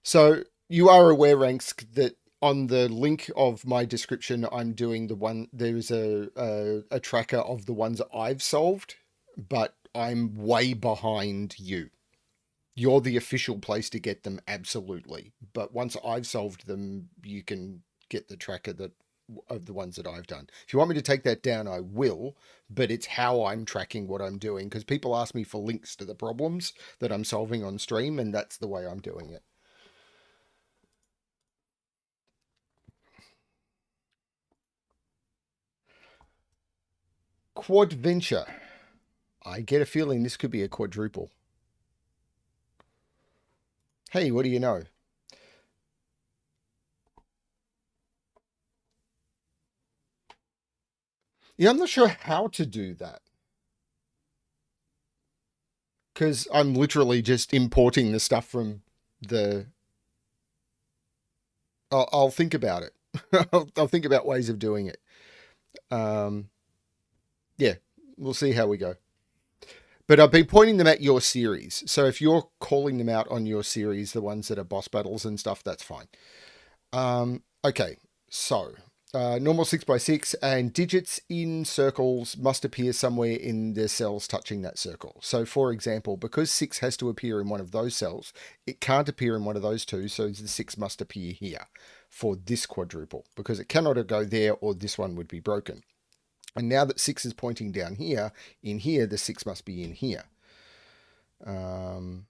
S1: So you are aware, Ranks, that on the link of my description, I'm doing the one, there's a tracker of the ones I've solved, but I'm way behind you. You're the official place to get them, absolutely. But once I've solved them, you can get the tracker that of the ones that I've done. If you want me to take that down, I will, but it's how I'm tracking what I'm doing, because people ask me for links to the problems that I'm solving on stream, and that's the way I'm doing it. Quadventure. I get a feeling this could be a quadruple. Hey, what do you know? Yeah, I'm not sure how to do that, because I'm literally just importing the stuff from the... I'll think about it. I'll think about ways of doing it. Yeah, we'll see how we go. But I've been pointing them at your series. So if you're calling them out on your series, the ones that are boss battles and stuff, that's fine. Okay, so normal 6x6 and digits in circles must appear somewhere in the cells touching that circle. So for example, because 6 has to appear in one of those cells, it can't appear in one of those two, so the 6 must appear here for this quadruple, because it cannot go there or this one would be broken. And now that 6 is pointing down here, in here, the 6 must be in here. And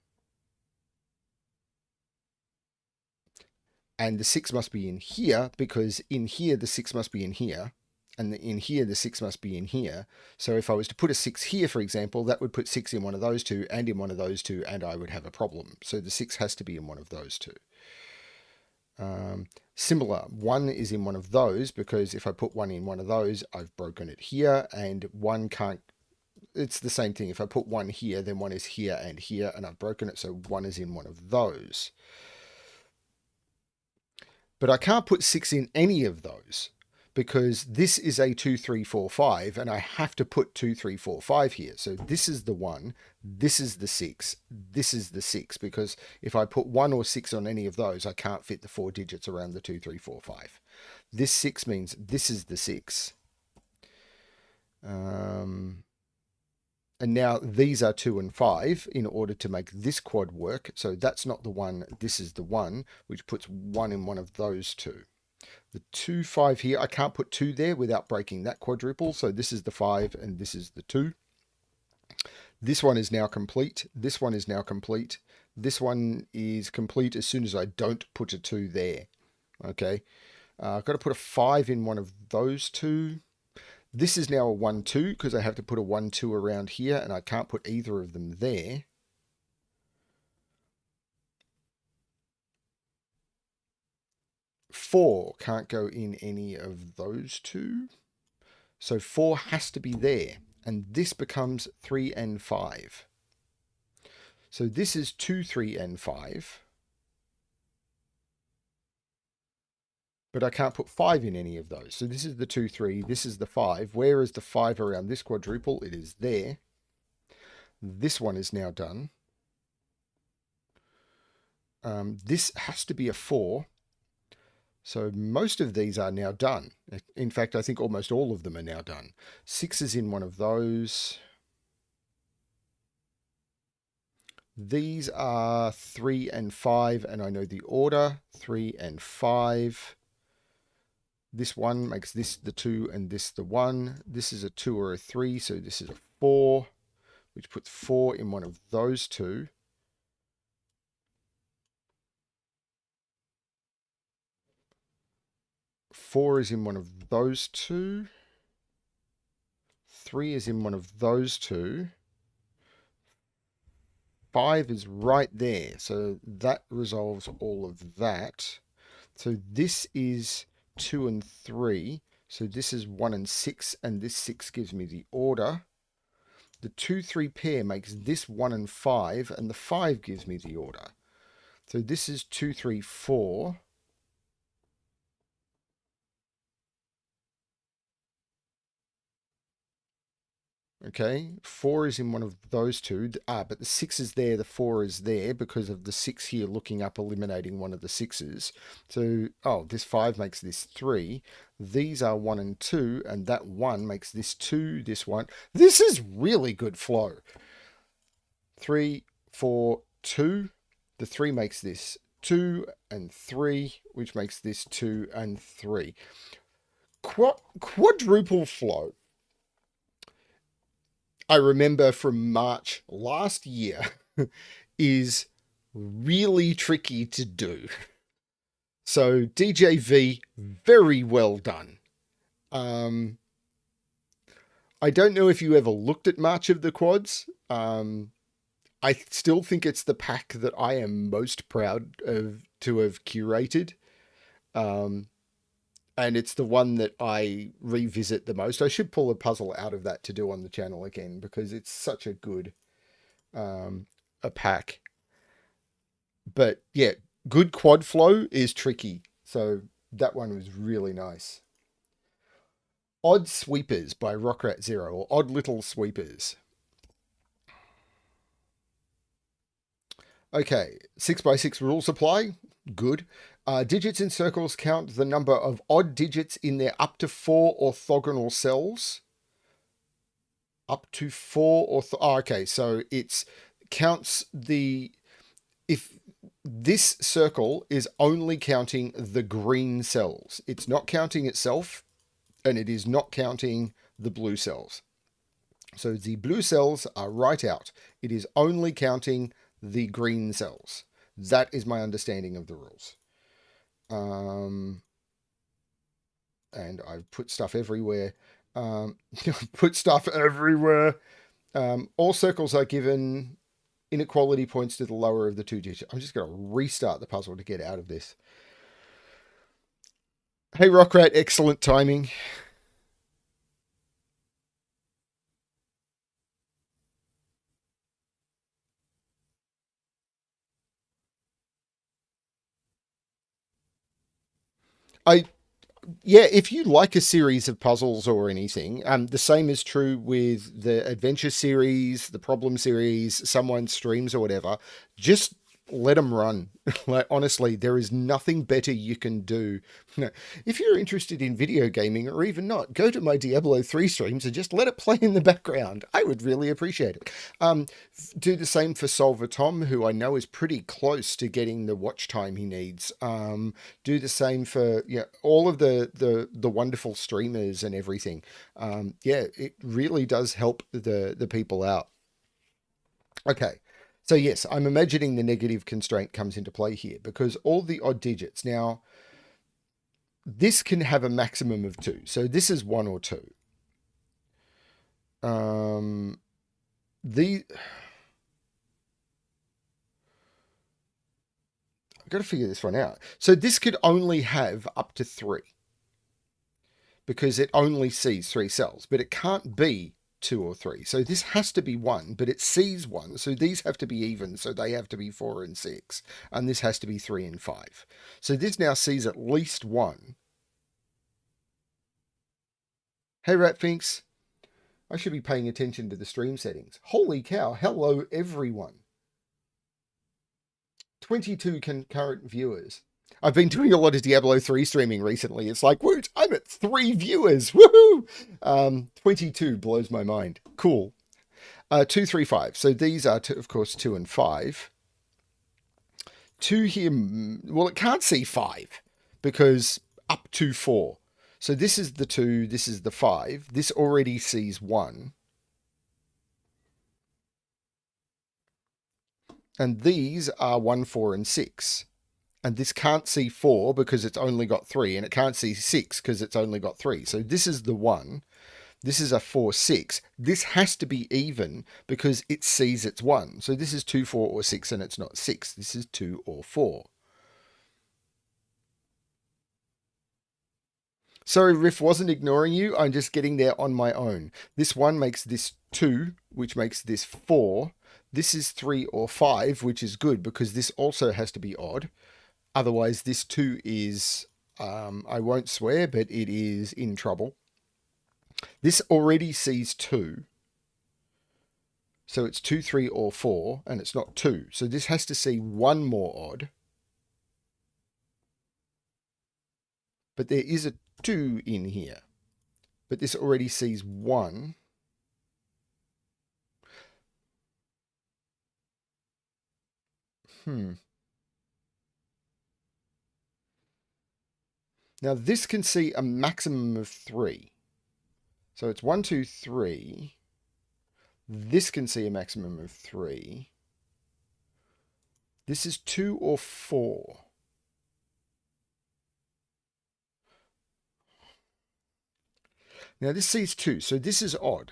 S1: the 6 must be in here, because in here, the 6 must be in here. And in here, the 6 must be in here. So if I was to put a 6 here, for example, that would put 6 in one of those two and in one of those two, and I would have a problem. So the 6 has to be in one of those two. Similar, 1 is in one of those, because if I put 1 in one of those, I've broken it here, and 1 can't... It's the same thing. If I put 1 here, then 1 is here, and I've broken it, so 1 is in one of those. But I can't put 6 in any of those, because this is a 2, 3, 4, 5, and I have to put 2, 3, 4, 5 here. So this is the 1, this is the 6, this is the 6, because if I put 1 or 6 on any of those, I can't fit the 4 digits around the 2, 3, 4, 5. This 6 means this is the 6. And now these are 2 and 5 in order to make this quad work. So that's not the 1, this is the 1, which puts 1 in one of those two. The 2, 5 here, I can't put 2 there without breaking that quadruple. So this is the 5 and this is the 2. This one is now complete. This one is now complete. This one is complete as soon as I don't put a 2 there. Okay. I've got to put a 5 in one of those two. This is now a 1, 2 because I have to put a 1, 2 around here, and I can't put either of them there. 4 can't go in any of those two. So 4 has to be there. And this becomes 3 and 5. So this is 2, 3, and 5. But I can't put 5 in any of those. So this is the 2, 3. This is the 5. Where is the 5 around this quadruple? It is there. This one is now done. This has to be a 4. So most of these are now done. In fact, I think almost all of them are now done. 6 is in one of those. These are 3 and 5, and I know the order. 3 and 5. This one makes this the 2 and this the 1. This is a 2 or a 3, so this is a 4, which puts 4 in one of those two. Four is in one of those two. 3 is in one of those two. 5 is right there, so that resolves all of that. So this is 2 and 3. So this is 1 and 6, and this 6 gives me the order. The 2, 3 pair makes this 1 and 5, and the 5 gives me the order. So this is 2, 3, 4. Okay, 4 is in one of those two. But the 6 is there, the 4 is there because of the 6 here looking up, eliminating one of the 6s. So, this 5 makes this 3. These are 1 and 2, and that 1 makes this 2, this 1. This is really good flow. 3, 4, 2. The 3 makes this 2 and 3, which makes this 2 and 3. Quadruple flow. I remember from March last year is really tricky to do. So DJV, very well done. I don't know if you ever looked at March of the Quads. I still think it's the pack that I am most proud of to have curated. And it's the one that I revisit the most. I should pull a puzzle out of that to do on the channel again because it's such a good a pack. But yeah, good quad flow is tricky. So that one was really nice. Odd Sweepers by Rockrat Zero, or Odd Little Sweepers. Okay, 6x6 rule supply. Good. Digits in circles count the number of odd digits in their up to 4 orthogonal cells. Up to 4 okay, so it's counts the... If this circle is only counting the green cells. It's not counting itself, and it is not counting the blue cells. So the blue cells are right out. It is only counting the green cells. That is my understanding of the rules. And I've put stuff everywhere. Put stuff everywhere. All circles are given inequality points to the lower of the two digits. I'm just going to restart the puzzle to get out of this. Hey, Rockrat, excellent timing. Yeah, if you like a series of puzzles or anything, the same is true with the adventure series, the problem series, someone's streams or whatever. Just let them run. Like, honestly, there is nothing better you can do. If you're interested in video gaming or even not, go to my Diablo 3 streams and just let it play in the background. I would really appreciate it. Do the same for Solver Tom, who I know is pretty close to getting the watch time he needs. Do the same for all of the wonderful streamers and everything. It really does help the people out. Okay. So yes, I'm imagining the negative constraint comes into play here because all the odd digits. Now, this can have a maximum of 2. So this is 1 or 2. I've got to figure this one out. So this could only have up to 3 because it only sees 3 cells, but it can't be 2 or 3. So this has to be 1, but it sees 1. So these have to be even, so they have to be 4 and 6. And this has to be 3 and 5. So this now sees at least 1. Hey, Ratfinks. I should be paying attention to the stream settings. Holy cow. Hello, everyone. 22 concurrent viewers. I've been doing a lot of Diablo 3 streaming recently. It's like, woot, I'm at 3 viewers. Woohoo! 22 blows my mind. Cool. 2, 3, 5. So these are, of course, 2 and 5. 2 here, well, it can't see 5 because up to 4. So this is the 2, this is the 5. This already sees 1. And these are 1, 4, and 6. And this can't see 4 because it's only got 3. And it can't see 6 because it's only got 3. So this is the 1. This is a 4, 6. This has to be even because it sees it's 1. So this is 2, 4, or 6, and it's not 6. This is 2 or 4. Sorry, Riff wasn't ignoring you. I'm just getting there on my own. This 1 makes this 2, which makes this 4. This is 3 or 5, which is good because this also has to be odd. Otherwise, this 2 is, I won't swear, but it is in trouble. This already sees 2. So it's 2, 3, or 4, and it's not 2. So this has to see 1 more odd. But there is a 2 in here. But this already sees 1. Now this can see a maximum of 3. So it's 1, 2, 3. This can see a maximum of 3. This is 2 or 4. Now this sees 2, so this is odd.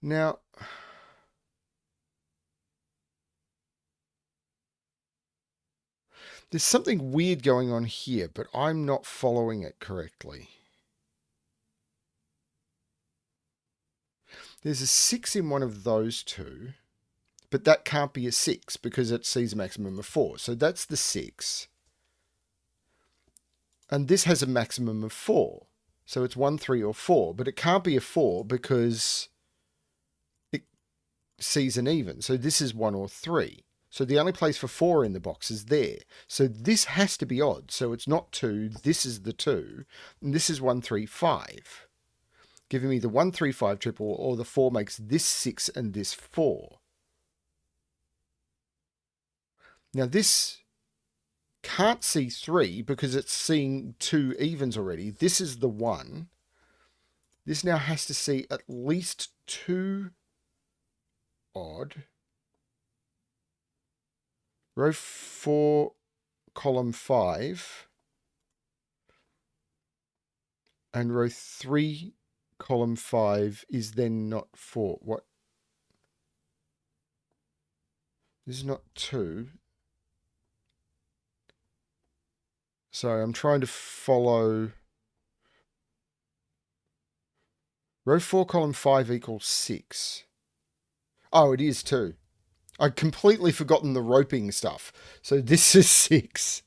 S1: Now, there's something weird going on here, but I'm not following it correctly. There's a 6 in one of those two, but that can't be a 6 because it sees a maximum of 4. So that's the 6. And this has a maximum of 4. So it's 1, 3, or 4, but it can't be a 4 because it sees an even. So this is 1 or 3. So the only place for 4 in the box is there. So this has to be odd. So it's not 2. This is the 2. And this is 1, 3, 5. Giving me the 1, 3, 5 triple, or the 4 makes this 6 and this 4. Now this can't see 3 because it's seeing 2 evens already. This is the 1. This now has to see at least 2 odd. Row 4, column 5. And row 3, column 5 is then not 4. What? This is not 2. So I'm trying to follow. Row 4, column 5 equals 6. Oh, it is 2. I'd completely forgotten the roping stuff. So this is 6,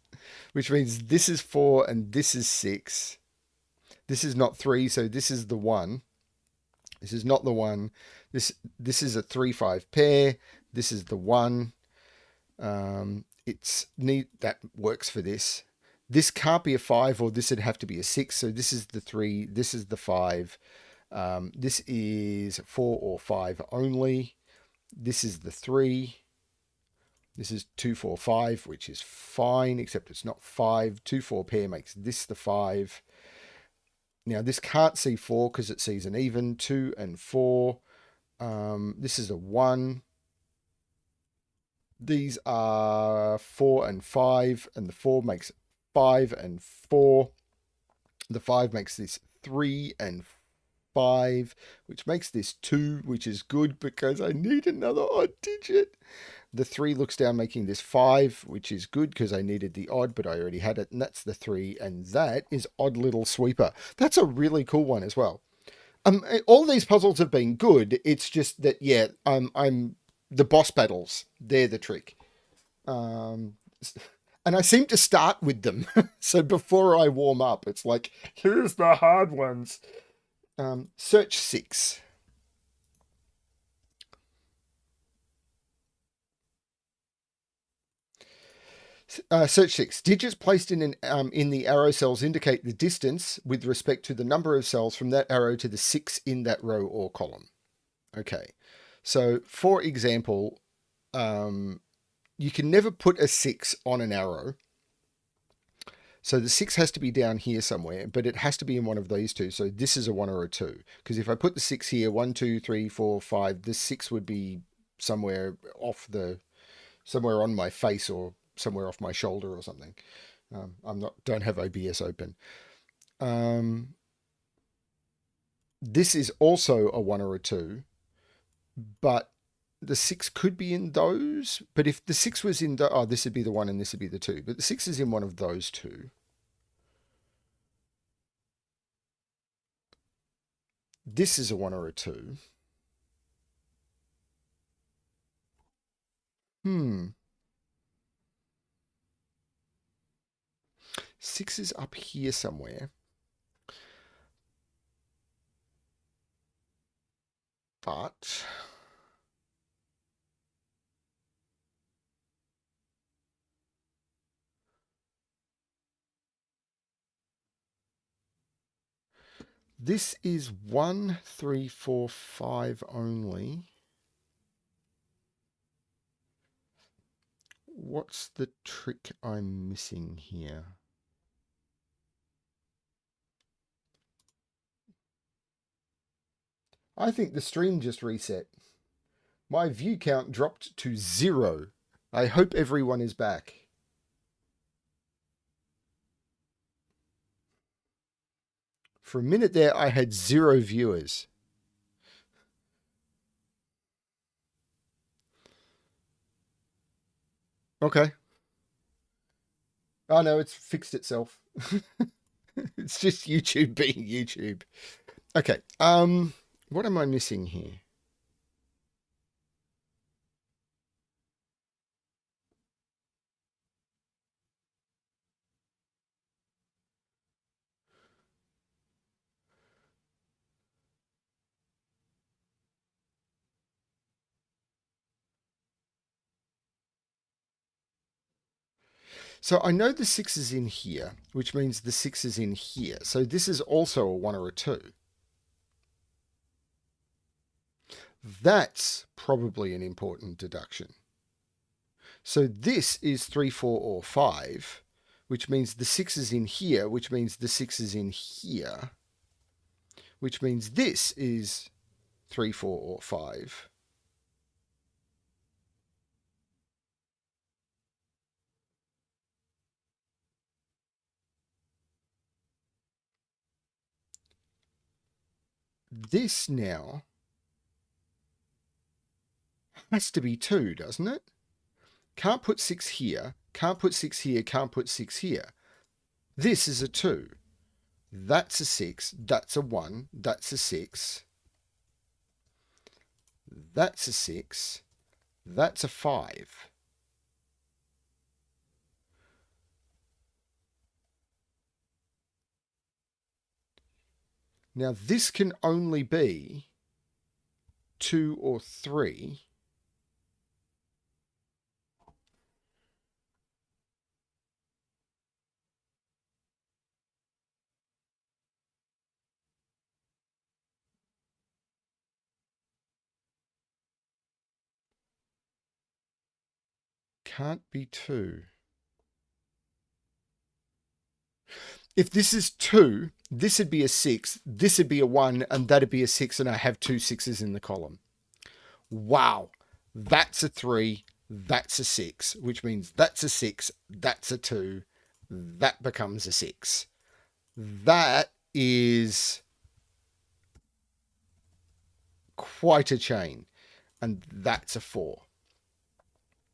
S1: which means this is 4 and this is 6. This is not 3, so this is the 1. This is not the 1. This is a 3-5 pair. This is the 1. It's neat. That works for this. This can't be a 5, or this would have to be a 6. So this is the 3. This is the 5. This is 4 or 5 only. This is the 3. This is 2, 4, 5, which is fine, except it's not 5. 2, 4 pair makes this the 5. Now this can't see 4 because it sees an even. 2 and 4. This is a 1. These are 4 and 5, and the 4 makes 5 and 4. The 5 makes this 3 and 5, which makes this 2, which is good because I need another odd digit. The 3 looks down, making this 5, which is good because I needed the odd, but I already had it, and that's the 3, and that is Odd Little Sweeper. That's a really cool one as well. All these puzzles have been good. It's just that, yeah, I'm the boss battles. They're the trick. And I seem to start with them. So before I warm up, it's like, here's the hard ones. Search 6. Search 6. Digits placed in the arrow cells indicate the distance with respect to the number of cells from that arrow to the 6 in that row or column. Okay. So, for example, you can never put a 6 on an arrow. So the 6 has to be down here somewhere, but it has to be in one of these two. So this is a 1 or a 2. Because if I put the 6 here, 1, 2, 3, 4, 5, the 6 would be somewhere somewhere on my face or somewhere off my shoulder or something. Don't have OBS open. This is also a 1 or a 2, but the 6 could be in those. But if the 6 was in this would be the 1 and this would be the 2. But the 6 is in one of those two. This is a 1 or a 2. 6 is up here somewhere. But this is 1, 3, 4, 5 only. What's the trick I'm missing here? I think the stream just reset. My view count dropped to 0. I hope everyone is back. For a minute there, I had 0 viewers. Okay. Oh no, it's fixed itself. It's just YouTube being YouTube. Okay. What am I missing here? So I know the 6 is in here, which means the 6 is in here. So this is also a 1 or a 2. That's probably an important deduction. So this is 3, 4, or 5, which means the 6 is in here, which means the 6 is in here, which means this is 3, 4, or 5. This now has to be 2, doesn't it? Can't put 6 here, can't put 6 here, can't put 6 here. This is a 2. That's a 6, that's a 1, that's a 6. That's a 6, that's a 5. Now this can only be 2 or 3. Can't be 2. If this is 2, this would be a 6, this would be a 1, and that'd be a 6, and I have 2 6s in the column. Wow. That's a 3, that's a 6, which means that's a 6, that's a 2, that becomes a 6. That is quite a chain. And that's a 4.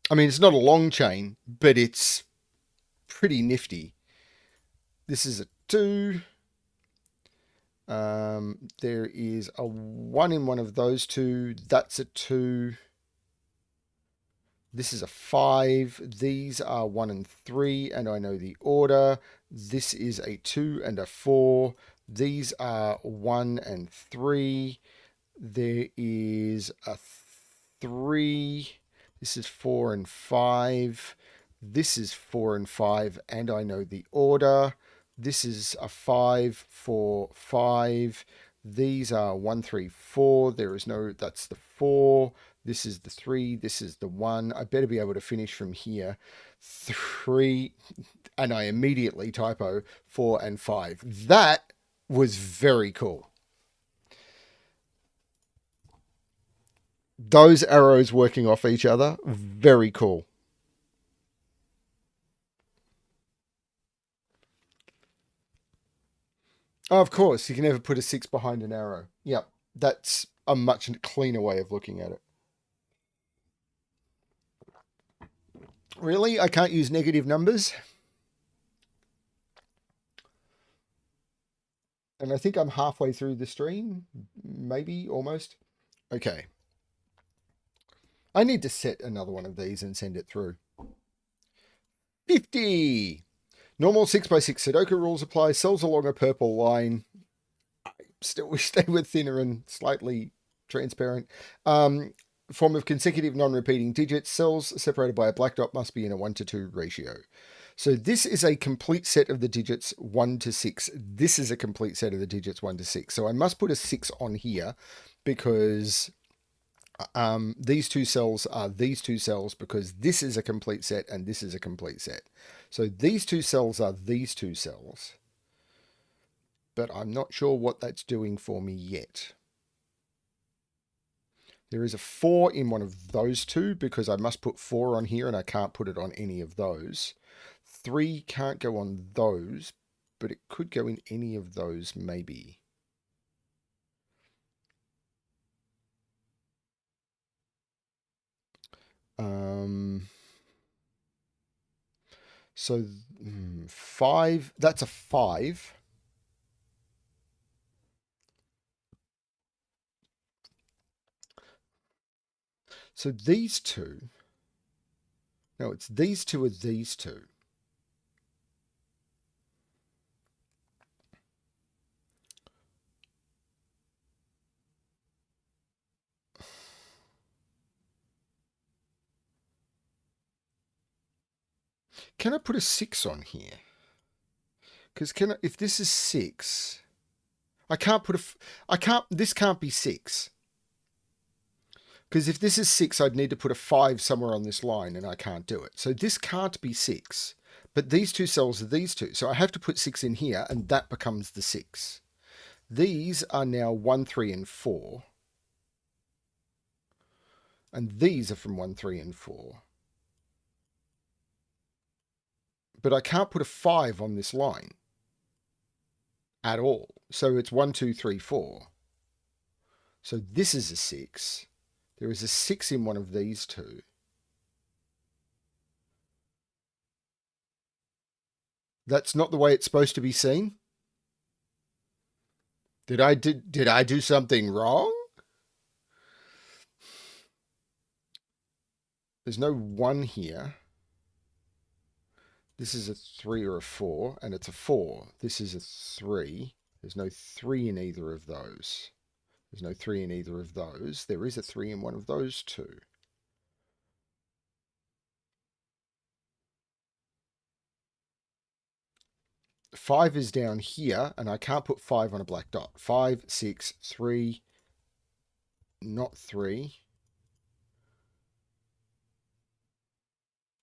S1: I mean, it's not a long chain, but it's pretty nifty. This is a 2. There is a 1 in one of those two. That's a 2. This is a 5. These are 1 and 3, and I know the order. This is a 2 and a 4. These are 1 and 3. There is a 3. This is 4 and 5. This is 4 and 5, and I know the order. This is a 5, 4, 5. These are 1, 3, 4. There is no, that's the 4. This is the 3. This is the 1. I better be able to finish from here. 3, and I immediately typo 4 and 5. That was very cool. Those arrows working off each other, very cool. Oh, of course, you can never put a 6 behind an arrow. Yep, that's a much cleaner way of looking at it. Really? I can't use negative numbers? And I think I'm halfway through the stream. Maybe, almost. Okay. I need to set another one of these and send it through. 50! Normal 6x6 Sudoku rules apply. Cells along a purple line. Still, we stay with thinner and slightly transparent. Form of consecutive non-repeating digits. Cells separated by a black dot must be in a 1:2 ratio. So this is a complete set of the digits 1 to 6. This is a complete set of the digits 1 to 6. So I must put a 6 on here because these two cells are these two cells, because this is a complete set and this is a complete set. So these two cells are these two cells. But I'm not sure what that's doing for me yet. There is a 4 in one of those two because I must put 4 on here and I can't put it on any of those. 3 can't go on those, but it could go in any of those maybe. So 5, that's a 5. So these two, no, it's these two are these two. Can I put a 6 on here? Because if this is 6, I can't put this can't be 6. Because if this is 6, I'd need to put a 5 somewhere on this line, and I can't do it. So this can't be 6. But these two cells are these two. So I have to put 6 in here, and that becomes the 6. These are now 1, 3, and 4. And these are from 1, 3, and 4. But I can't put a 5 on this line at all. So it's 1, 2, 3, 4. So this is a 6. There is a 6 in one of these two. That's not the way it's supposed to be seen. Did I do something wrong? There's no 1 here. This is a 3 or a 4, and it's a 4. This is a 3. There's no 3 in either of those. There's no 3 in either of those. There is a 3 in one of those two. Five is down here, and I can't put 5 on a black dot. 5, 6, 3, not 3.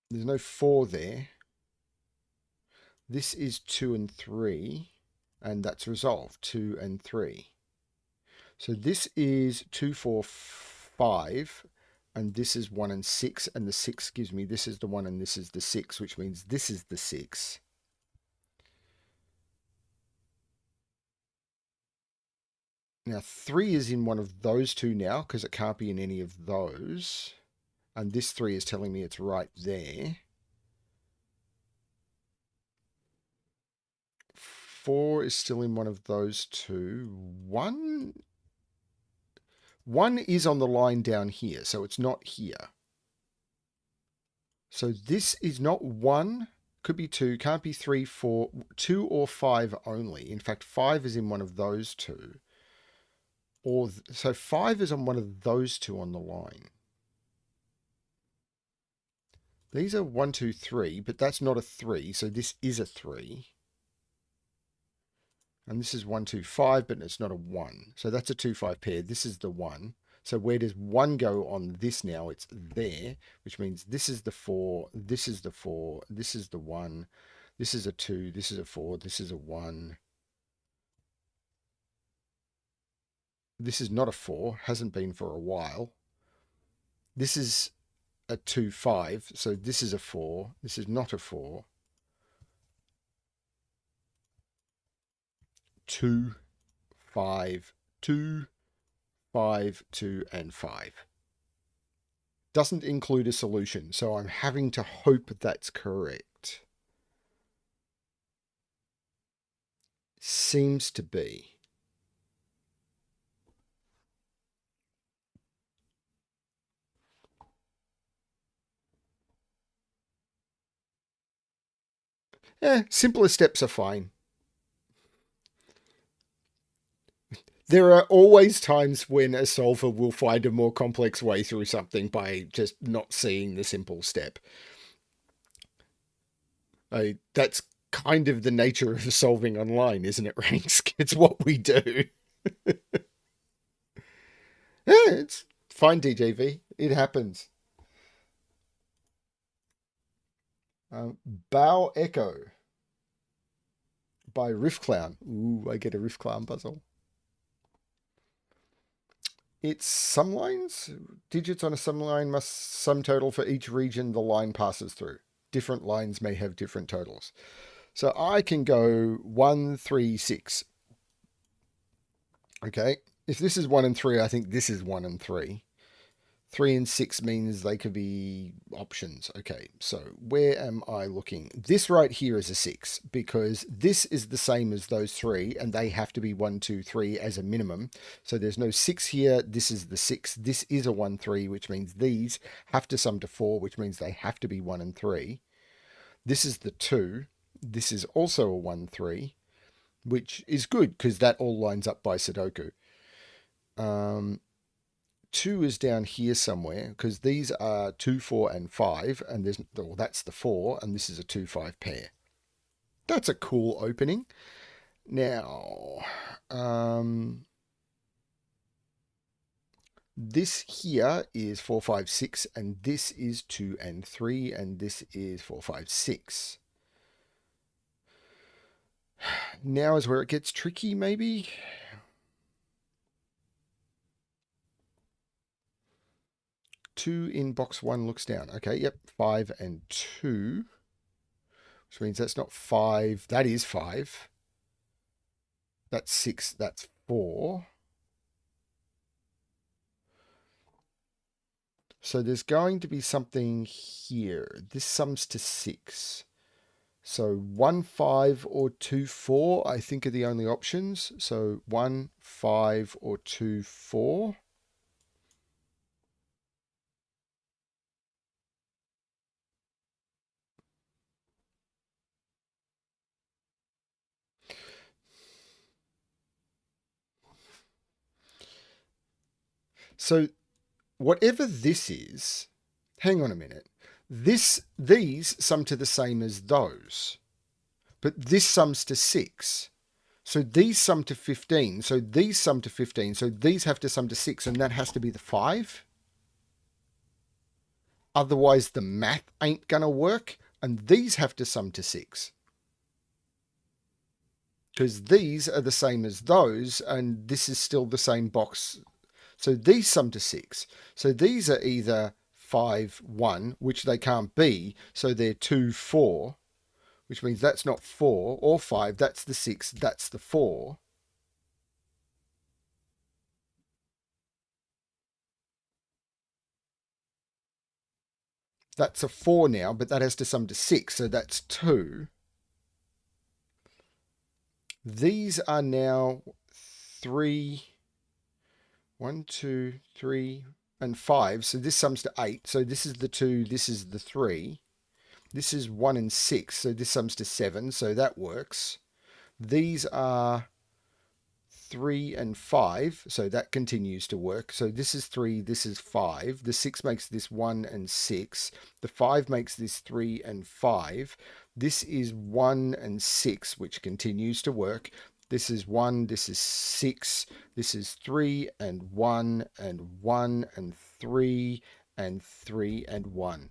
S1: There's no 4 there. This is 2 and 3, and that's resolved, 2 and 3. So this is 2, 4, 5, and this is 1 and 6, and the 6 gives me this is the 1 and this is the 6, which means this is the 6. Now 3 is in one of those two now because it can't be in any of those. And this 3 is telling me it's right there. 4 is still in one of those two. 1 is on the line down here, so it's not here. So this is not 1, could be 2, can't be 3, 4, 2 or 5 only. In fact, 5 is in one of those two. Or so 5 is on one of those two on the line. These are 1, 2, 3, but that's not a 3, so this is a 3. And this is 1, 2, 5, but it's not a 1. So that's a 2, 5 pair. This is the 1. So where does 1 go on this now? It's there, which means this is the 4, this is the 4, this is the 1, this is a 2, this is a 4, this is a 1. This is not a 4, hasn't been for a while. This is a 2, 5, so this is a 4. This is not a 4. 2, 5, 2, 5, 2, and 5. Doesn't include a solution, so I'm having to hope that's correct. Seems to be. Simpler steps are fine. There are always times when a solver will find a more complex way through something by just not seeing the simple step. That's kind of the nature of solving online, isn't it, Ranks? It's what we do. It's fine, DJV. It happens. Bow Echo by Riff Clown. Ooh, I get a Riff Clown puzzle. It's sum lines. Digits on a sum line must sum total for each region the line passes through. Different lines may have different totals. So I can go 1, 3, 6. Okay. If this is 1 and 3, I think this is 1 and 3. 3 and 6 means they could be options. Okay, so where am I looking? This right here is a 6 because this is the same as those 3 and they have to be 1, 2, 3 as a minimum. So there's no 6 here. This is the 6. This is a 1, 3, which means these have to sum to 4, which means they have to be 1 and 3. This is the 2. This is also a 1, 3, which is good because that all lines up by Sudoku. 2 is down here somewhere because these are 2, 4, and 5, and there's well, that's the 4, and this is a 2, 5 pair. That's a cool opening. Now, this here is 4, 5, 6, and this is 2 and 3, and this is 4, 5, 6. Now is where it gets tricky, maybe. Two in box 1 looks down. Okay, yep, 5 and 2, which means that's not 5. That is 5. That's 6. That's 4. So there's going to be something here. This sums to 6. So 1, 5, or 2, 4, I think are the only options. So 1, 5, or 2, 4. So whatever this is, hang on a minute. These sum to the same as those, but this sums to 6. So these sum to 15. So these sum to 15. So these have to sum to 6, and that has to be the 5. Otherwise, the math ain't going to work, and these have to sum to 6. Because these are the same as those, and this is still the same box. So these sum to 6. So these are either 5, 1, which they can't be. So they're 2, 4, which means that's not 4 or 5. That's the 6. That's the 4. That's a 4 now, but that has to sum to 6, so that's 2. These are now 3, 1, 2, 3, and 5. So this sums to 8. So this is the 2, this is the 3. This is 1 and 6, so this sums to 7, so that works. These are 3 and 5, so that continues to work. So this is 3, this is 5. The 6 makes this 1 and 6. The 5 makes this 3 and 5. This is 1 and 6, which continues to work. This is 1, this is 6, this is 3 and 1 and 1 and 3 and 3 and 1.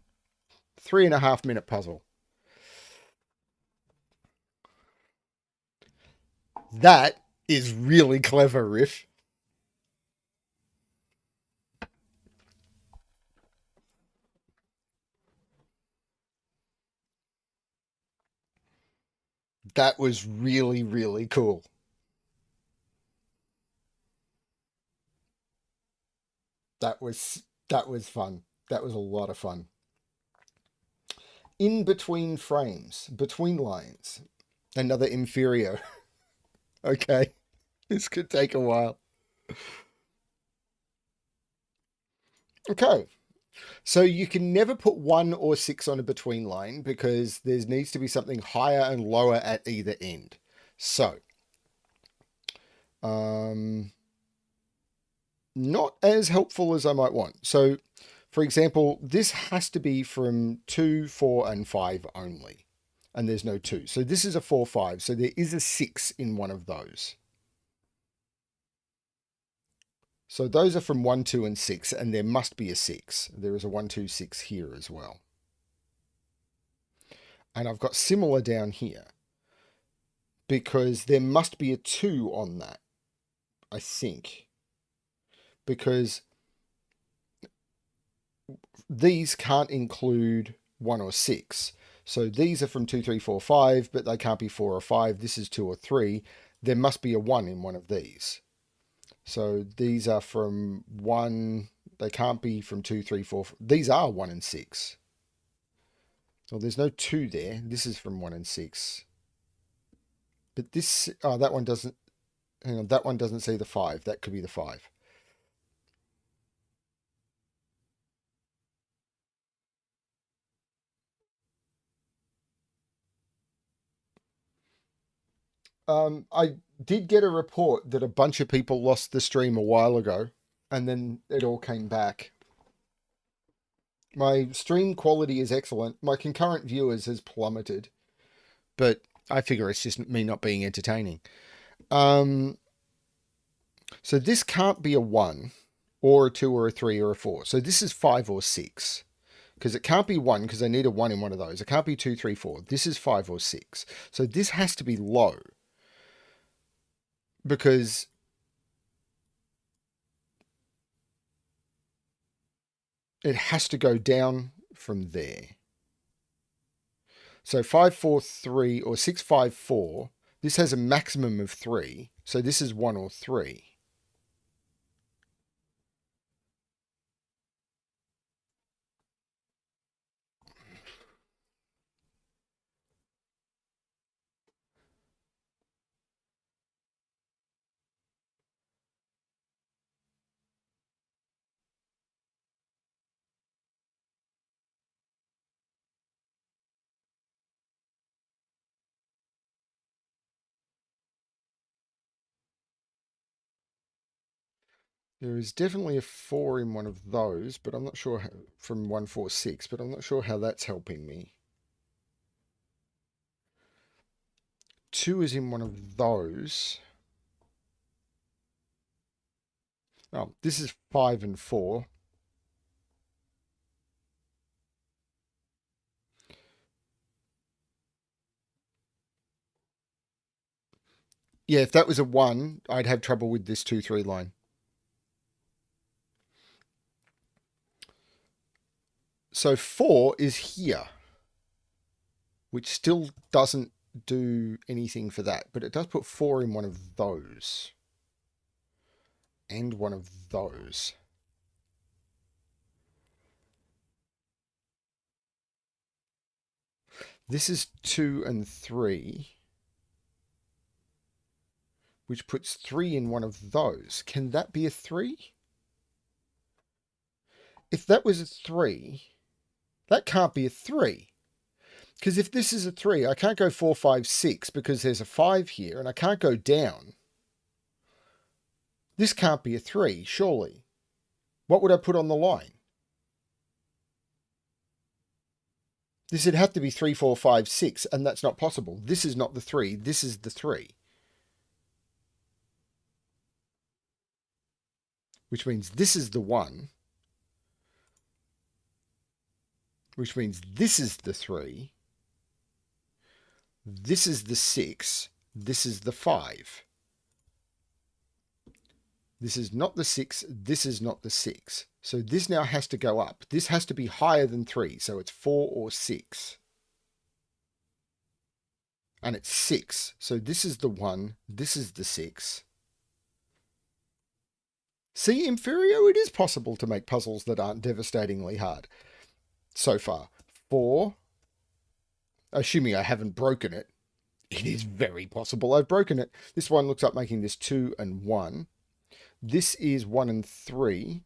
S1: 3.5 minute puzzle. That is really clever, Riff. That was really, really cool. That was fun. That was a lot of fun. In between frames, between lines, another inferior. Okay, this could take a while. Okay, so you can never put 1 or 6 on a between line because there needs to be something higher and lower at either end. So, not as helpful as I might want. So, for example, this has to be from 2, 4, and 5 only. And there's no 2. So this is a 4, 5. So there is a 6 in one of those. So those are from 1, 2, and 6, and there must be a 6. There is a 1, 2, 6 here as well. And I've got similar down here because there must be a 2 on that, I think. Because these can't include 1 or 6. So these are from 2, 3, 4, 5, but they can't be 4 or 5. This is 2 or 3. There must be a 1 in one of these. So these are from 1. They can't be from 2, 3, 4. These are 1 and 6. Well, there's no 2 there. This is from 1 and 6. But this, that one doesn't, hang on, that one doesn't say the 5. That could be the 5. I did get a report that a bunch of people lost the stream a while ago, and then it all came back. My stream quality is excellent. My concurrent viewers has plummeted, but I figure it's just me not being entertaining. So this can't be a 1 or a 2 or a 3 or a 4. So this is 5 or 6. Because it can't be 1 because I need a 1 in one of those. It can't be 2, 3, 4. This is 5 or 6. So this has to be low. Because it has to go down from there. So 5, 4, 3 or 6, 5, 4. This has a maximum of 3. So this is 1 or 3. There is definitely a 4 in one of those, but I'm not sure how, from 1, 4, 6, but I'm not sure how that's helping me. 2 is in one of those. Oh, this is 5 and 4. Yeah, if that was a 1, I'd have trouble with this 2, 3 line. So 4 is here, which still doesn't do anything for that, but it does put 4 in one of those. And one of those. This is 2 and 3, which puts 3 in one of those. Can that be a 3? If that was a 3, that can't be a 3. Because if this is a 3, I can't go 4, 5, 6 because there's a 5 here and I can't go down. This can't be a 3, surely. What would I put on the line? This would have to be 3, 4, 5, 6, and that's not possible. This is not the 3, this is the 3. Which means this is the 1. Which means this is the 3. This is the 6. This is the 5. This is not the 6. This is not the 6. So this now has to go up. This has to be higher than 3. So it's 4 or 6. And it's 6. So this is the 1. This is the 6. See, Imperio, it is possible to make puzzles that aren't devastatingly hard. So far. 4. Assuming I haven't broken it. It is very possible I've broken it. This one looks like making this 2 and 1. This is 1 and 3.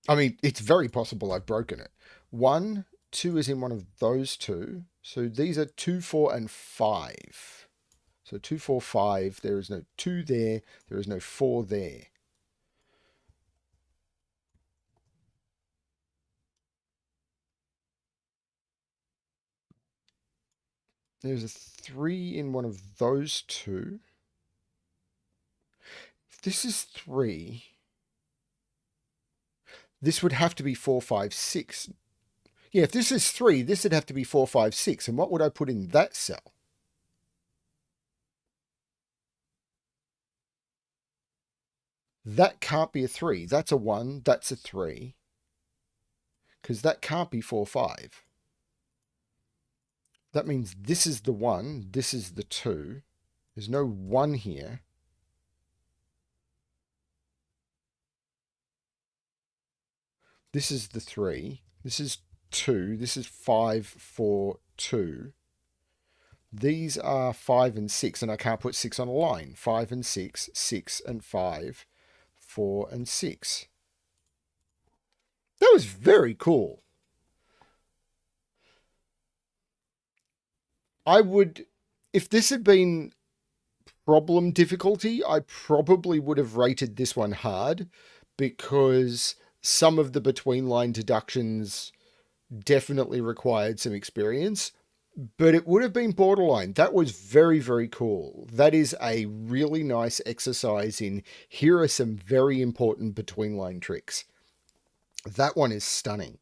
S1: I mean, it's very possible I've broken it. 1, 2 is in one of those two. So these are 2, 4, and 5. So 2, 4, 5. There is no 2 there. There is no 4 there. There's a 3 in one of those two. If this is 3, this would have to be 4, 5, 6. Yeah, if this is 3, this would have to be 4, 5, 6. And what would I put in that cell? That can't be a 3. That's a 1. That's a 3. Because that can't be 4, 5. That means this is the 1. This is the 2. There's no 1 here. This is the 3. This is 2. This is 5, 4, 2. These are 5 and 6, and I can't put 6 on a line. 5 and 6, 6 and 5, 4 and 6. That was very cool. I would, if this had been problem difficulty, I probably would have rated this one hard because some of the between line deductions definitely required some experience, but it would have been borderline. That was very, very cool. That is a really nice exercise in here are some very important between line tricks. That one is stunning.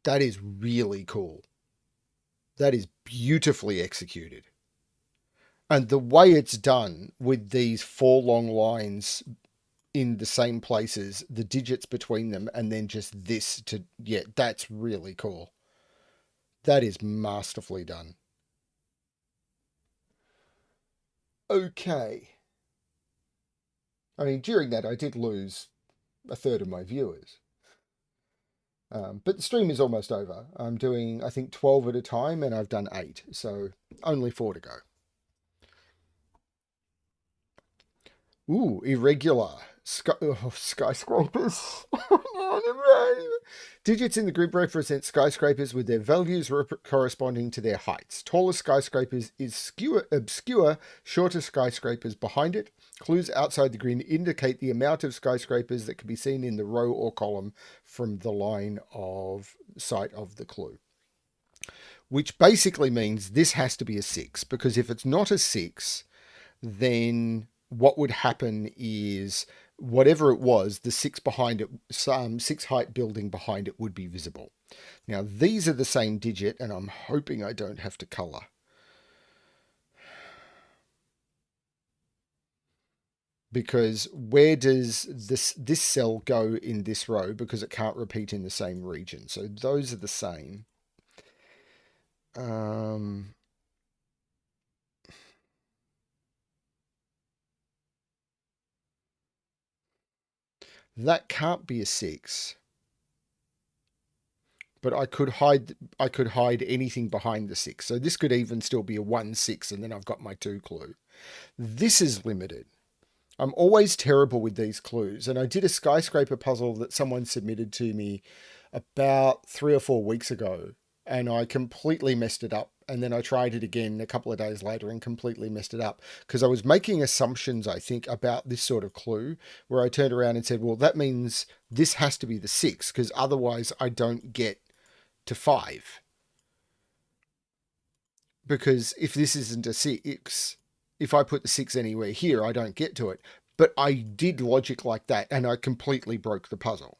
S1: That is really cool. That is beautifully executed. And the way it's done with these 4 long lines in the same places, the digits between them, and then just this to, yeah, that's really cool. That is masterfully done. Okay. I mean, during that, I did lose a third of my viewers. But the stream is almost over. I'm doing, I think, 12 at a time, and I've done 8. So only 4 to go. Ooh, Irregular. Skyscrapers. Digits in the grid represent skyscrapers with their values corresponding to their heights. Taller skyscrapers is obscure, shorter skyscrapers behind it. Clues outside the grid indicate the amount of skyscrapers that can be seen in the row or column from the line of sight of the clue. Which basically means this has to be a 6, because if it's not a 6, then what would happen is whatever it was, the 6 behind it, some 6 height building behind it would be visible. Now, these are the same digit, and I'm hoping I don't have to color. Because where does this cell go in this row? Because it can't repeat in the same region. So those are the same. That can't be a 6. but I could hide anything behind the 6. So this could even still be a 1-6, and then I've got my 2 clue. This is limited. I'm always terrible with these clues, and I did a skyscraper puzzle that someone submitted to me about 3 or 4 weeks ago, and I completely messed it up. And then I tried it again a couple of days later and completely messed it up because I was making assumptions, I think, about this sort of clue, where I turned around and said, well, that means this has to be the 6 because otherwise I don't get to 5. Because if this isn't a 6, if I put the 6 anywhere here, I don't get to it. But I did logic like that, and I completely broke the puzzle.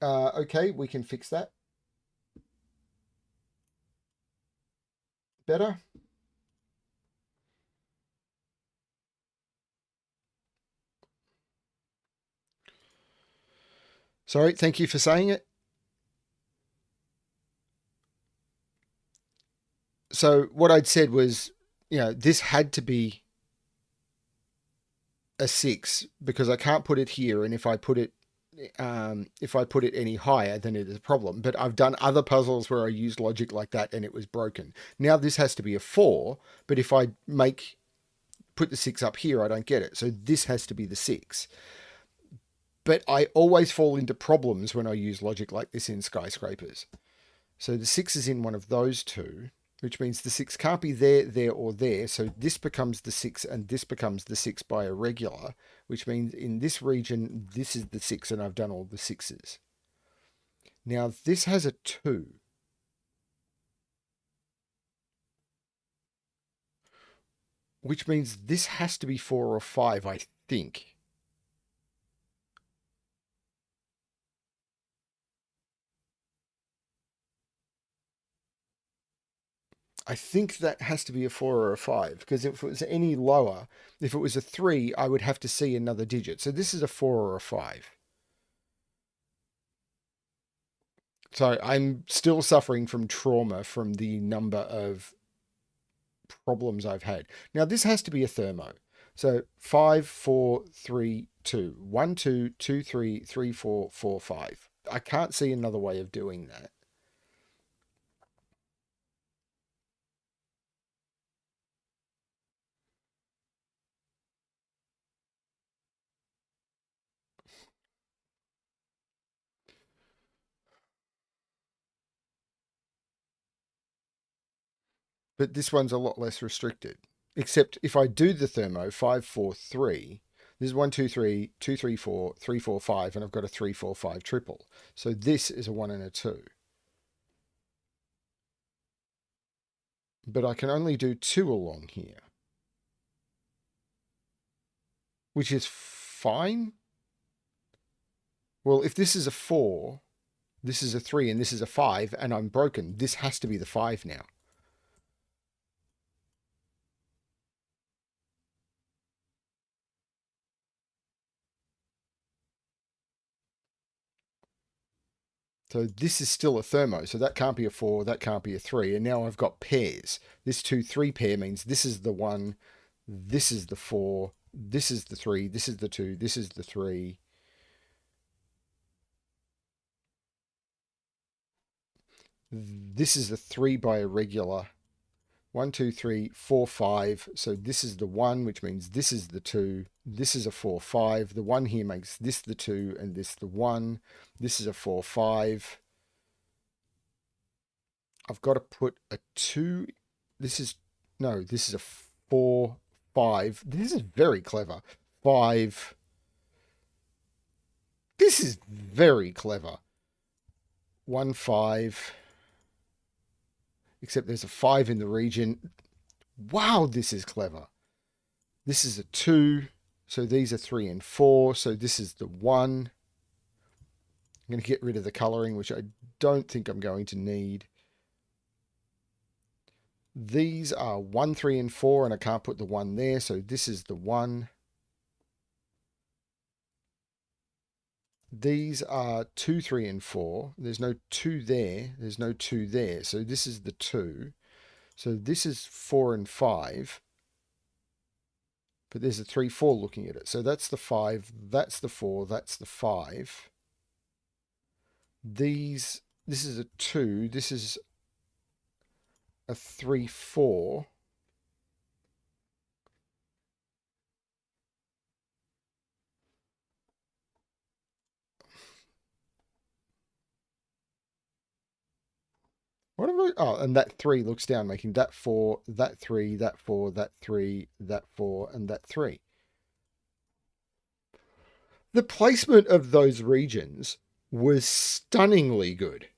S1: Okay, we can fix that. Better? Sorry, thank you for saying it. So what I'd said was, this had to be a 6 because I can't put it here, and if I put it any higher, then it is a problem. But I've done other puzzles where I used logic like that and it was broken. Now this has to be a 4, but if I put the 6 up here, I don't get it. So this has to be the 6. But I always fall into problems when I use logic like this in skyscrapers. So the 6 is in one of those two, which means the 6 can't be there, there, or there. So this becomes the 6 and this becomes the 6 by irregular, which means in this region, this is the 6 and I've done all the 6s. Now this has a 2. Which means this has to be 4 or 5, I think. I think that has to be a 4 or a 5, because if it was any lower, if it was a 3, I would have to see another digit. So this is a 4 or a 5. So I'm still suffering from trauma from the number of problems I've had. Now this has to be a thermo. So 5, 4, 3, 2. 1, 2, 2, 3, 3, 4, 4, 5. I can't see another way of doing that. But this one's a lot less restricted. Except if I do the thermo 5, 4, 3, this is 1, 2, 3, 2, 3, 4, 3, 4, 5, and I've got a 3, 4, 5 triple. So this is a 1 and a 2. But I can only do 2 along here, which is fine. Well, if this is a 4, this is a 3, and this is a 5, and I'm broken, this has to be the 5 now. So this is still a thermo, so that can't be a 4, that can't be a 3, and now I've got pairs. This 2, 3 pair means this is the 1, this is the 4, this is the 3, this is the 2, this is the 3. This is the 3 by irregular. 1, 2, 3, 4, 5. So this is the 1, which means this is the 2. This is a 4, 5. The 1 here makes this the 2 and this the 1. This is a 4, 5. I've got to put a 2. This is a 4, 5. This is very clever. 5. This is very clever. 1, 5. Except there's a 5 in the region. Wow, this is clever. This is a 2. So these are 3 and 4. So this is the 1. I'm going to get rid of the colouring, which I don't think I'm going to need. These are 1, 3, and 4, and I can't put the 1 there. So this is the 1. These are 2, 3, and 4. There's no 2 there. There's no 2 there. So this is the 2. So this is 4 and 5. But there's a 3, 4 looking at it. So that's the 5, that's the 4, that's the 5. This is a 2, this is a 3, 4. What am I? Oh, and that 3 looks down, making that 4, that 3, that 4, that 3, that 4, and that 3. The placement of those regions was stunningly good.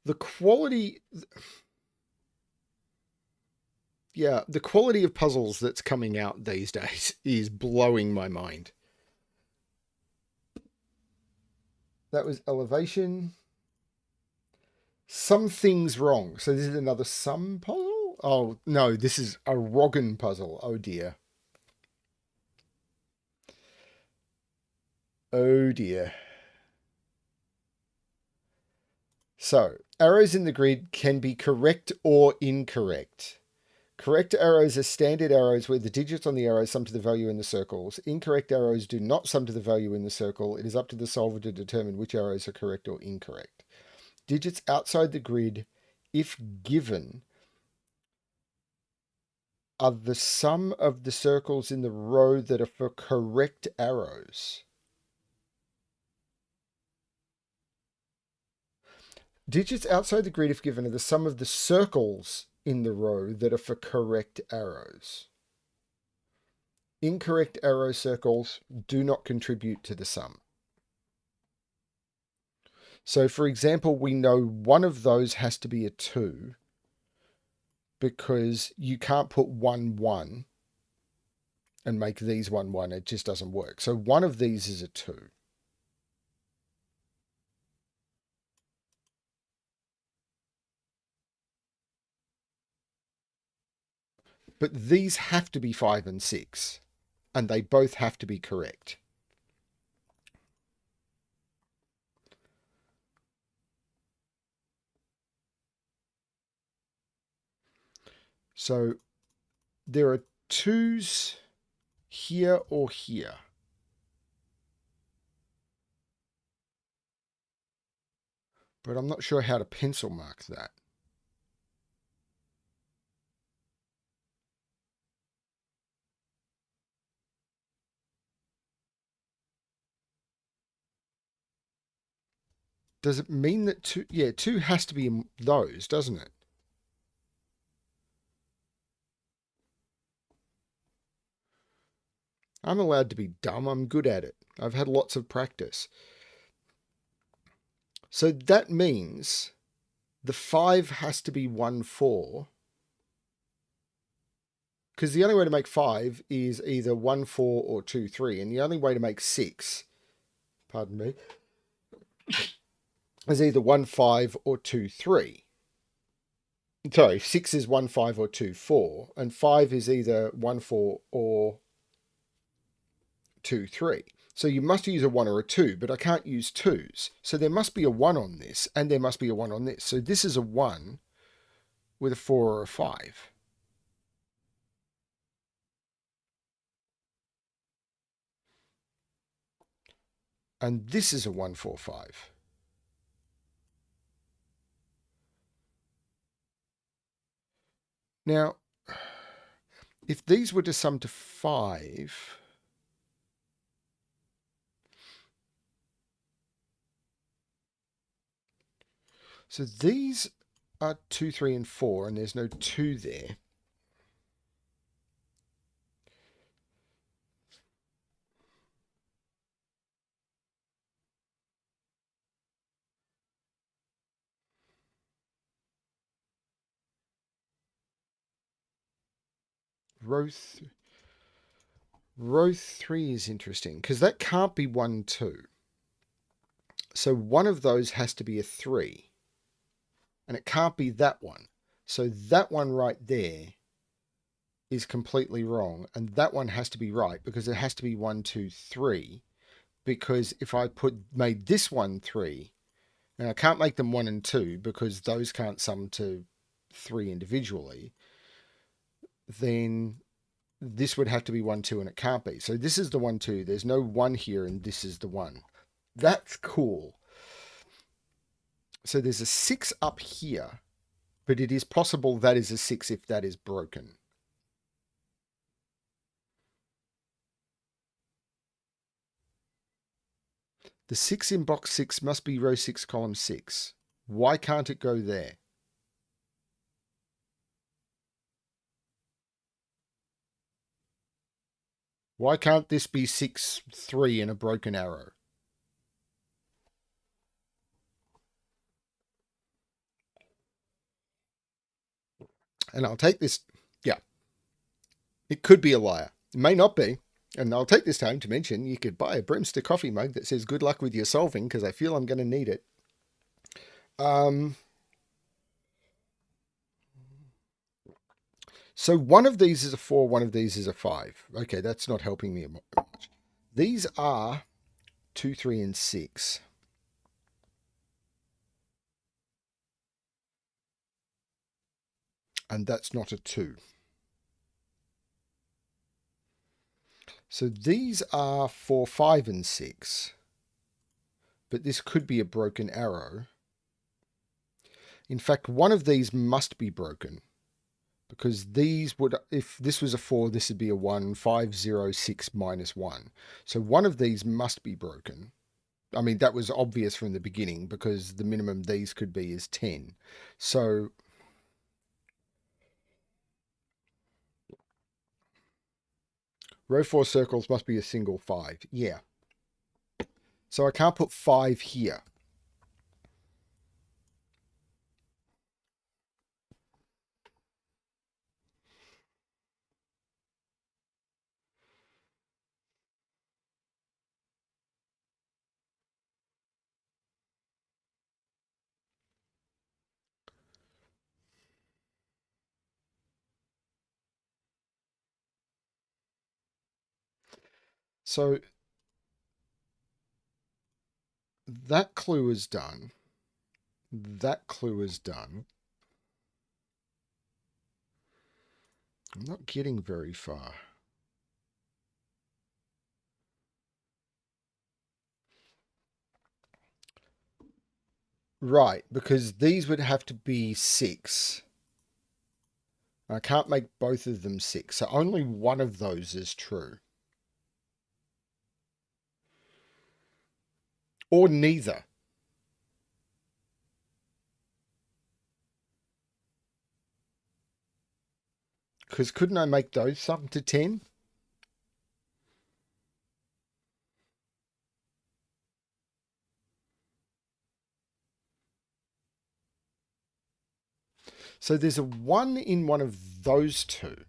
S1: The quality... Yeah, the quality of puzzles that's coming out these days is blowing my mind. That was elevation. Something's wrong. So this is another sum puzzle? Oh, no, this is a Rogen puzzle. Oh, dear. Oh, dear. So, arrows in the grid can be correct or incorrect. Correct arrows are standard arrows where the digits on the arrow sum to the value in the circles. Incorrect arrows do not sum to the value in the circle. It is up to the solver to determine which arrows are correct or incorrect. Digits outside the grid, if given, are the sum of the circles in the row that are for correct arrows. Digits outside the grid, if given, are the sum of the circles in the row that are for correct arrows. Incorrect arrow circles do not contribute to the sum. So, for example, we know one of those has to be a 2 because you can't put 1, 1 and make these 1, 1. It just doesn't work. So one of these is a 2. But these have to be 5 and 6, and they both have to be correct. So there are 2s here or here. But I'm not sure how to pencil mark that. Does it mean that 2... Yeah, 2 has to be in those, doesn't it? I'm allowed to be dumb. I'm good at it. I've had lots of practice. So that means the 5 has to be 1, 4. Because the only way to make 5 is either 1, 4 or 2, 3. And the only way to make 6, pardon me, is either 1, 5 or 2, 3. Sorry, 6 is 1, 5 or 2, 4. And 5 is either 1, 4 or 2, 3. So you must use a 1 or a 2, but I can't use 2s. So there must be a 1 on this, and there must be a 1 on this. So this is a 1 with a 4 or a 5. And this is a 1, 4, 5. Now, if these were to sum to 5... So these are 2, 3, and 4, and there's no 2 there. Row 3 is interesting, because that can't be 1, 2. So one of those has to be a 3. And it can't be that one. So that one right there is completely wrong. And that one has to be right because it has to be 1, 2, 3. Because if I made this one 3, and I can't make them 1 and 2 because those can't sum to 3 individually, then this would have to be 1, 2, and it can't be. So this is the 1, 2. There's no 1 here, and this is the 1. That's cool. So there's a 6 up here, but it is possible that is a 6 if that is broken. The 6 in box 6 must be row 6, column 6. Why can't it go there? Why can't this be 6, 3 in a broken arrow? And I'll take this. Yeah, it could be a liar. It may not be. And I'll take this time to mention you could buy a BremSter's coffee mug that says good luck with your solving because I feel I'm going to need it. So one of these is a 4, one of these is a 5. Okay, that's not helping me much. These are 2, 3, and 6. And that's not a 2. So these are 4, 5, and 6. But this could be a broken arrow. In fact, one of these must be broken. Because these would, if this was a 4, this would be a 1, 5, 0, 6, minus 1. So one of these must be broken. I mean, that was obvious from the beginning because the minimum these could be is 10. So row 4 circles must be a single 5. Yeah. So I can't put 5 here. So that clue is done. That clue is done. I'm not getting very far. Right, because these would have to be 6. I can't make both of them 6, so only one of those is true. Or neither. Because couldn't I make those sum to 10? So there's a 1 in one of those two.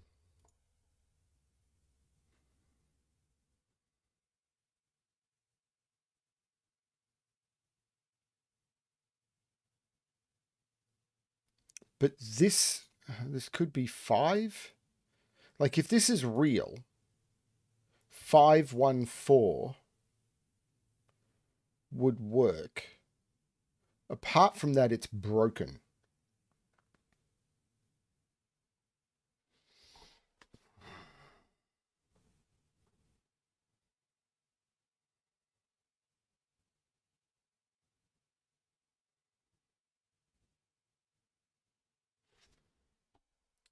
S1: But this could be 5. Like if this is real, 5, 1, 4 would work. Apart from that, it's broken.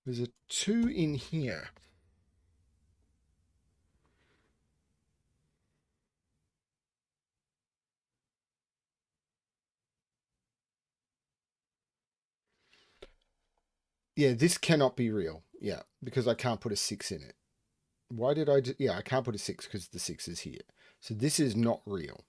S1: There's a 2 in here. Yeah, this cannot be real. Yeah, because I can't put a 6 in it. Why did I do... Yeah, I can't put a 6 because the 6 is here. So this is not real.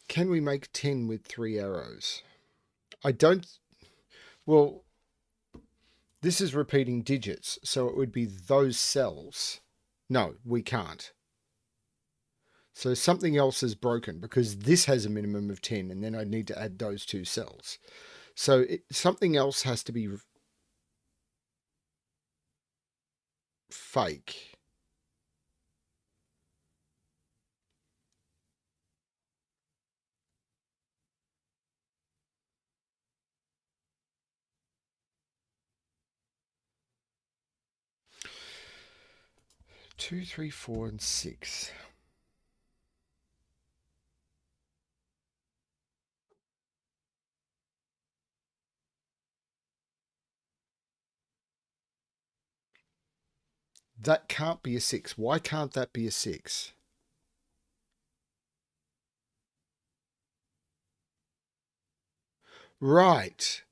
S1: Can we make 10 with 3 arrows? I don't... Well, this is repeating digits, so it would be those cells. No, we can't. So something else is broken because this has a minimum of 10 and then I need to add those 2 cells. So something else has to be fake. Two, three, 4, and 6. That can't be a 6. Why can't that be a 6? Right.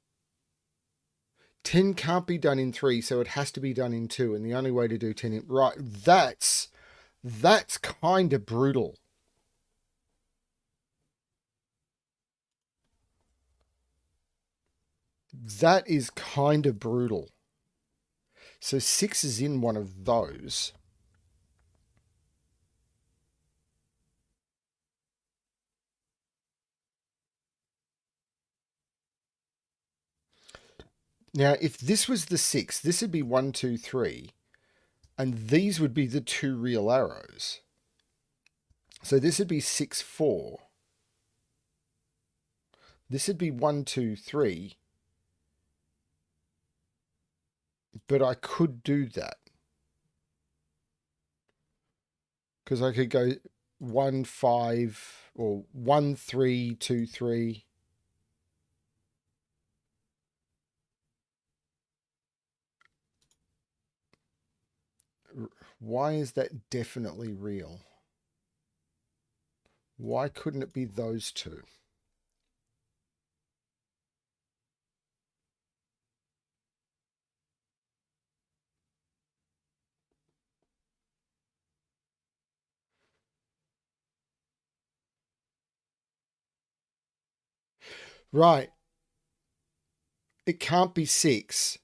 S1: 10 can't be done in 3, so it has to be done in 2. And the only way to do 10 in... Right. That's kind of brutal. That is kind of brutal. So 6 is in one of those. Now, if this was the 6, this would be 1, 2, 3. And these would be the 2 real arrows. So this would be 6, 4. This would be 1, 2, 3. But I could do that. Because I could go 1, 5, or 1, 3, 2, 3. Why is that definitely real? Why couldn't it be those 2? Right. It can't be 6.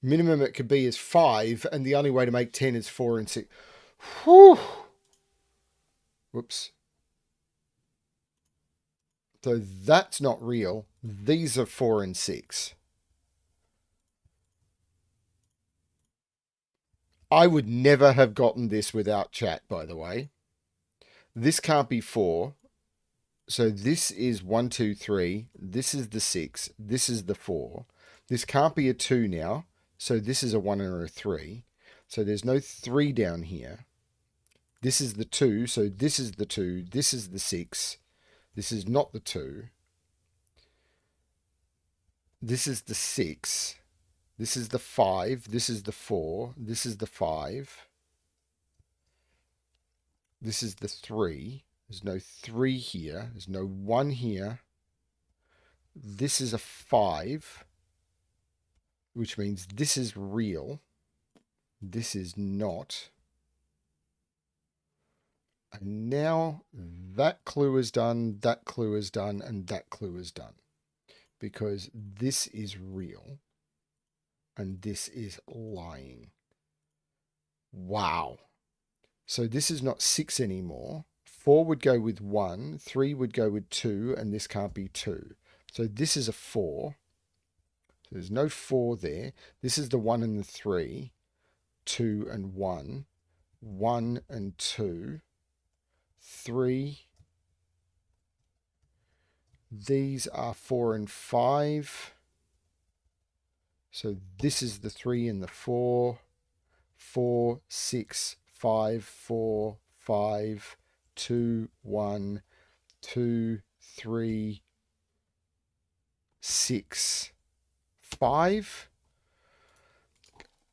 S1: Minimum it could be is 5, and the only way to make 10 is 4 and 6. Whew. Whoops. So that's not real. These are 4 and 6. I would never have gotten this without chat, by the way. This can't be 4. So this is 1, 2, 3. This is the 6. This is the 4. This can't be a 2 now. So this is a 1 or a 3. So there's no 3 down here. This is the 2. So this is the 2. This is the 6. This is not the 2. This is the 6. This is the 5. This is the 4. This is the 5. This is the 3. There's no 3 here. There's no 1 here. This is a 5, which means this is real. This is not. And now that clue is done, that clue is done, and that clue is done. Because this is real. And this is lying. Wow. So this is not 6 anymore. 4 would go with 1, 3 would go with 2, and this can't be 2. So this is a 4. So there's no 4 there. This is the 1 and the 3, 2 and 1, 1 and 2, 3. These are 4 and 5. So this is the 3 and the 4, 4, 6, 5, 4, 5, 2, 1, 2, 3, 6, 5.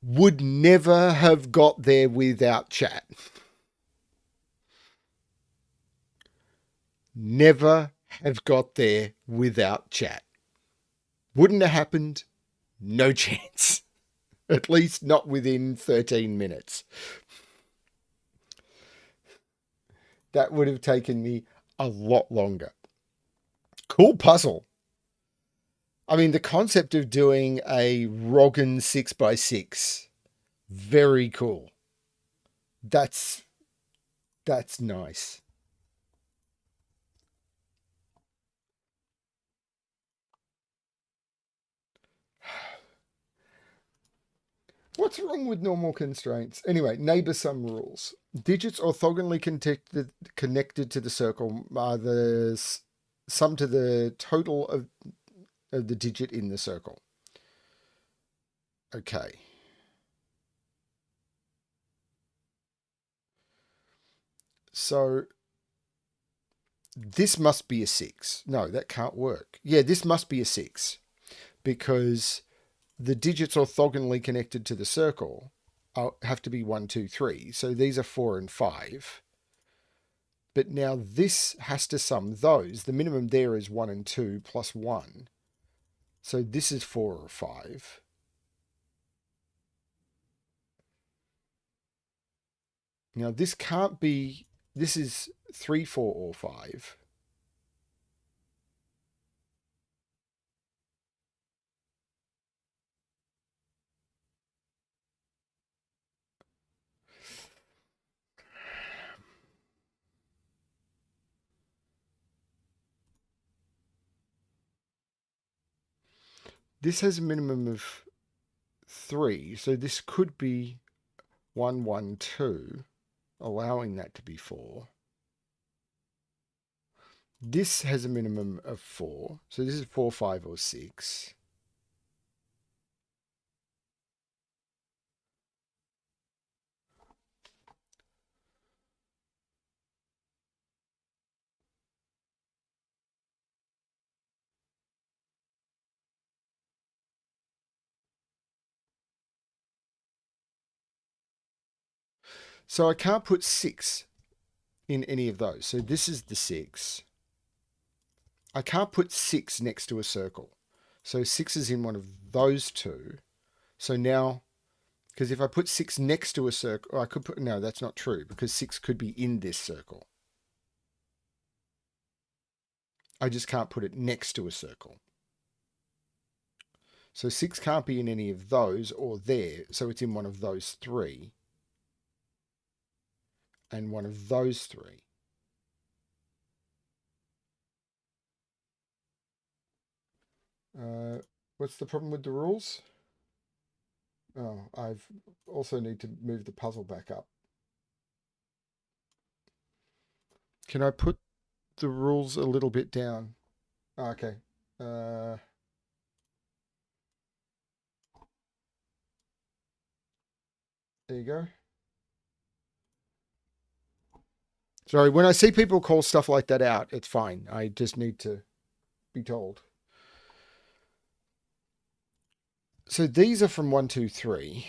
S1: Would never have got there without chat. Never have got there without chat. Wouldn't have happened. No chance. At least not within 13 minutes. That would have taken me a lot longer. Cool puzzle. I mean, the concept of doing a Rogen 6x6, very cool. That's nice. What's wrong with normal constraints? Anyway, neighbor sum rules. Digits orthogonally connected to the circle are the sum to the total of the digit in the circle. Okay. So this must be a 6. No, that can't work. Yeah, this must be a 6 because the digits orthogonally connected to the circle have to be 1, 2, 3. So these are 4 and 5. But now this has to sum those. The minimum there is 1 and 2 plus 1. So this is 4 or 5. Now this can't be, this is 3, 4 or 5. This has a minimum of 3. So this could be 1, 1, 2, allowing that to be 4. This has a minimum of 4. So this is 4, 5, or 6. So I can't put 6 in any of those. So this is the 6. I can't put 6 next to a circle. So 6 is in one of those two. So now, because if I put 6 next to a circle, I could put, no, that's not true because 6 could be in this circle. I just can't put it next to a circle. So 6 can't be in any of those or there. So it's in one of those 3 and one of those 3. What's the problem with the rules? Oh, I've also need to move the puzzle back up. Can I put the rules a little bit down? Oh, okay. There you go. Sorry, when I see people call stuff like that out, it's fine. I just need to be told. So these are from 1, 2, 3.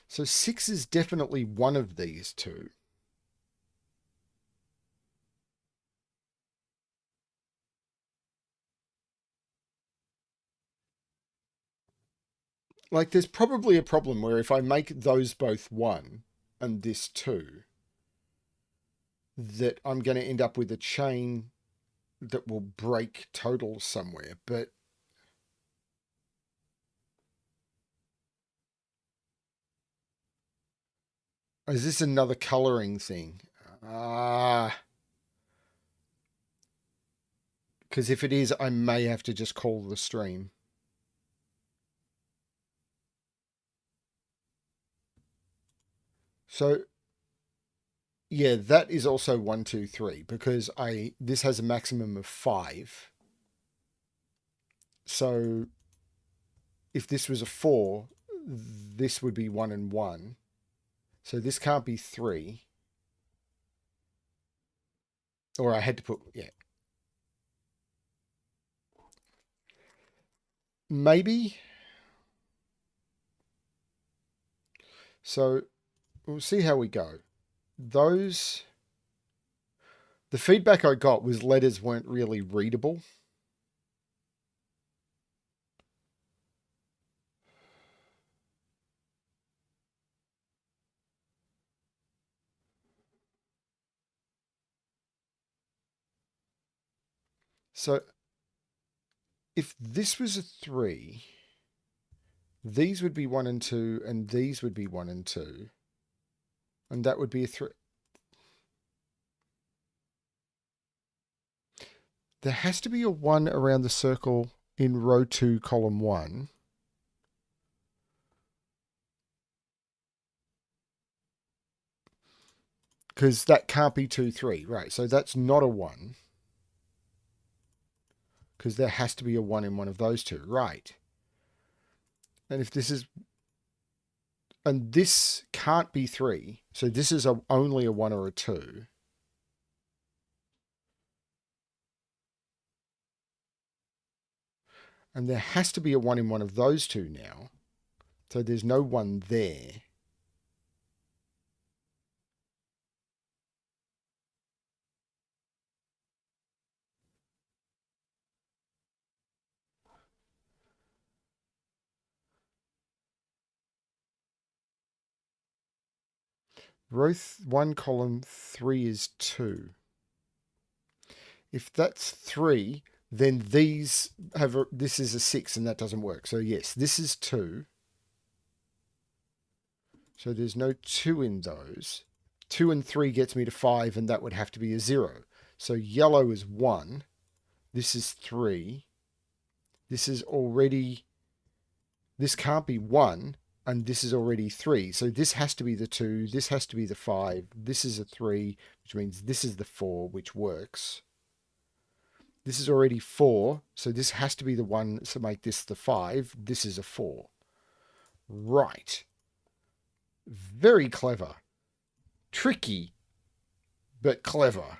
S1: So 6 is definitely one of these two. Like there's probably a problem where if I make those both 1 and this 2, that I'm going to end up with a chain that will break totals somewhere. But is this another coloring thing? Because if it is, I may have to just call the stream. So yeah, that is also 1, 2, 3 because this has a maximum of 5. So if this was a 4, this would be 1 and 1. So this can't be 3. Or I had to put, yeah. Maybe. So we'll see how we go. The feedback I got was letters weren't really readable. So if this was a 3, these would be 1 and 2, and these would be 1 and 2. And that would be a 3. There has to be a 1 around the circle in row 2, column 1. Because that can't be 2, 3. Right, so that's not a 1. Because there has to be a 1 in one of those two. Right. And if this is... And this can't be 3. So this is only a 1 or a 2. And there has to be a 1 in one of those two now. So there's no 1 there. Row 1, column 3 is 2. If that's 3, then these have this is a 6 and that doesn't work. So yes, this is 2. So there's no 2 in those. 2 and 3 gets me to 5, and that would have to be a 0. So yellow is 1. This is 3. This is already... This can't be 1, and this is already 3. So this has to be the 2. This has to be the 5. This is a 3, which means this is the 4, which works. This is already 4, so this has to be the 1 to make this the 5. This is a 4. Right. Very clever. Tricky, but clever.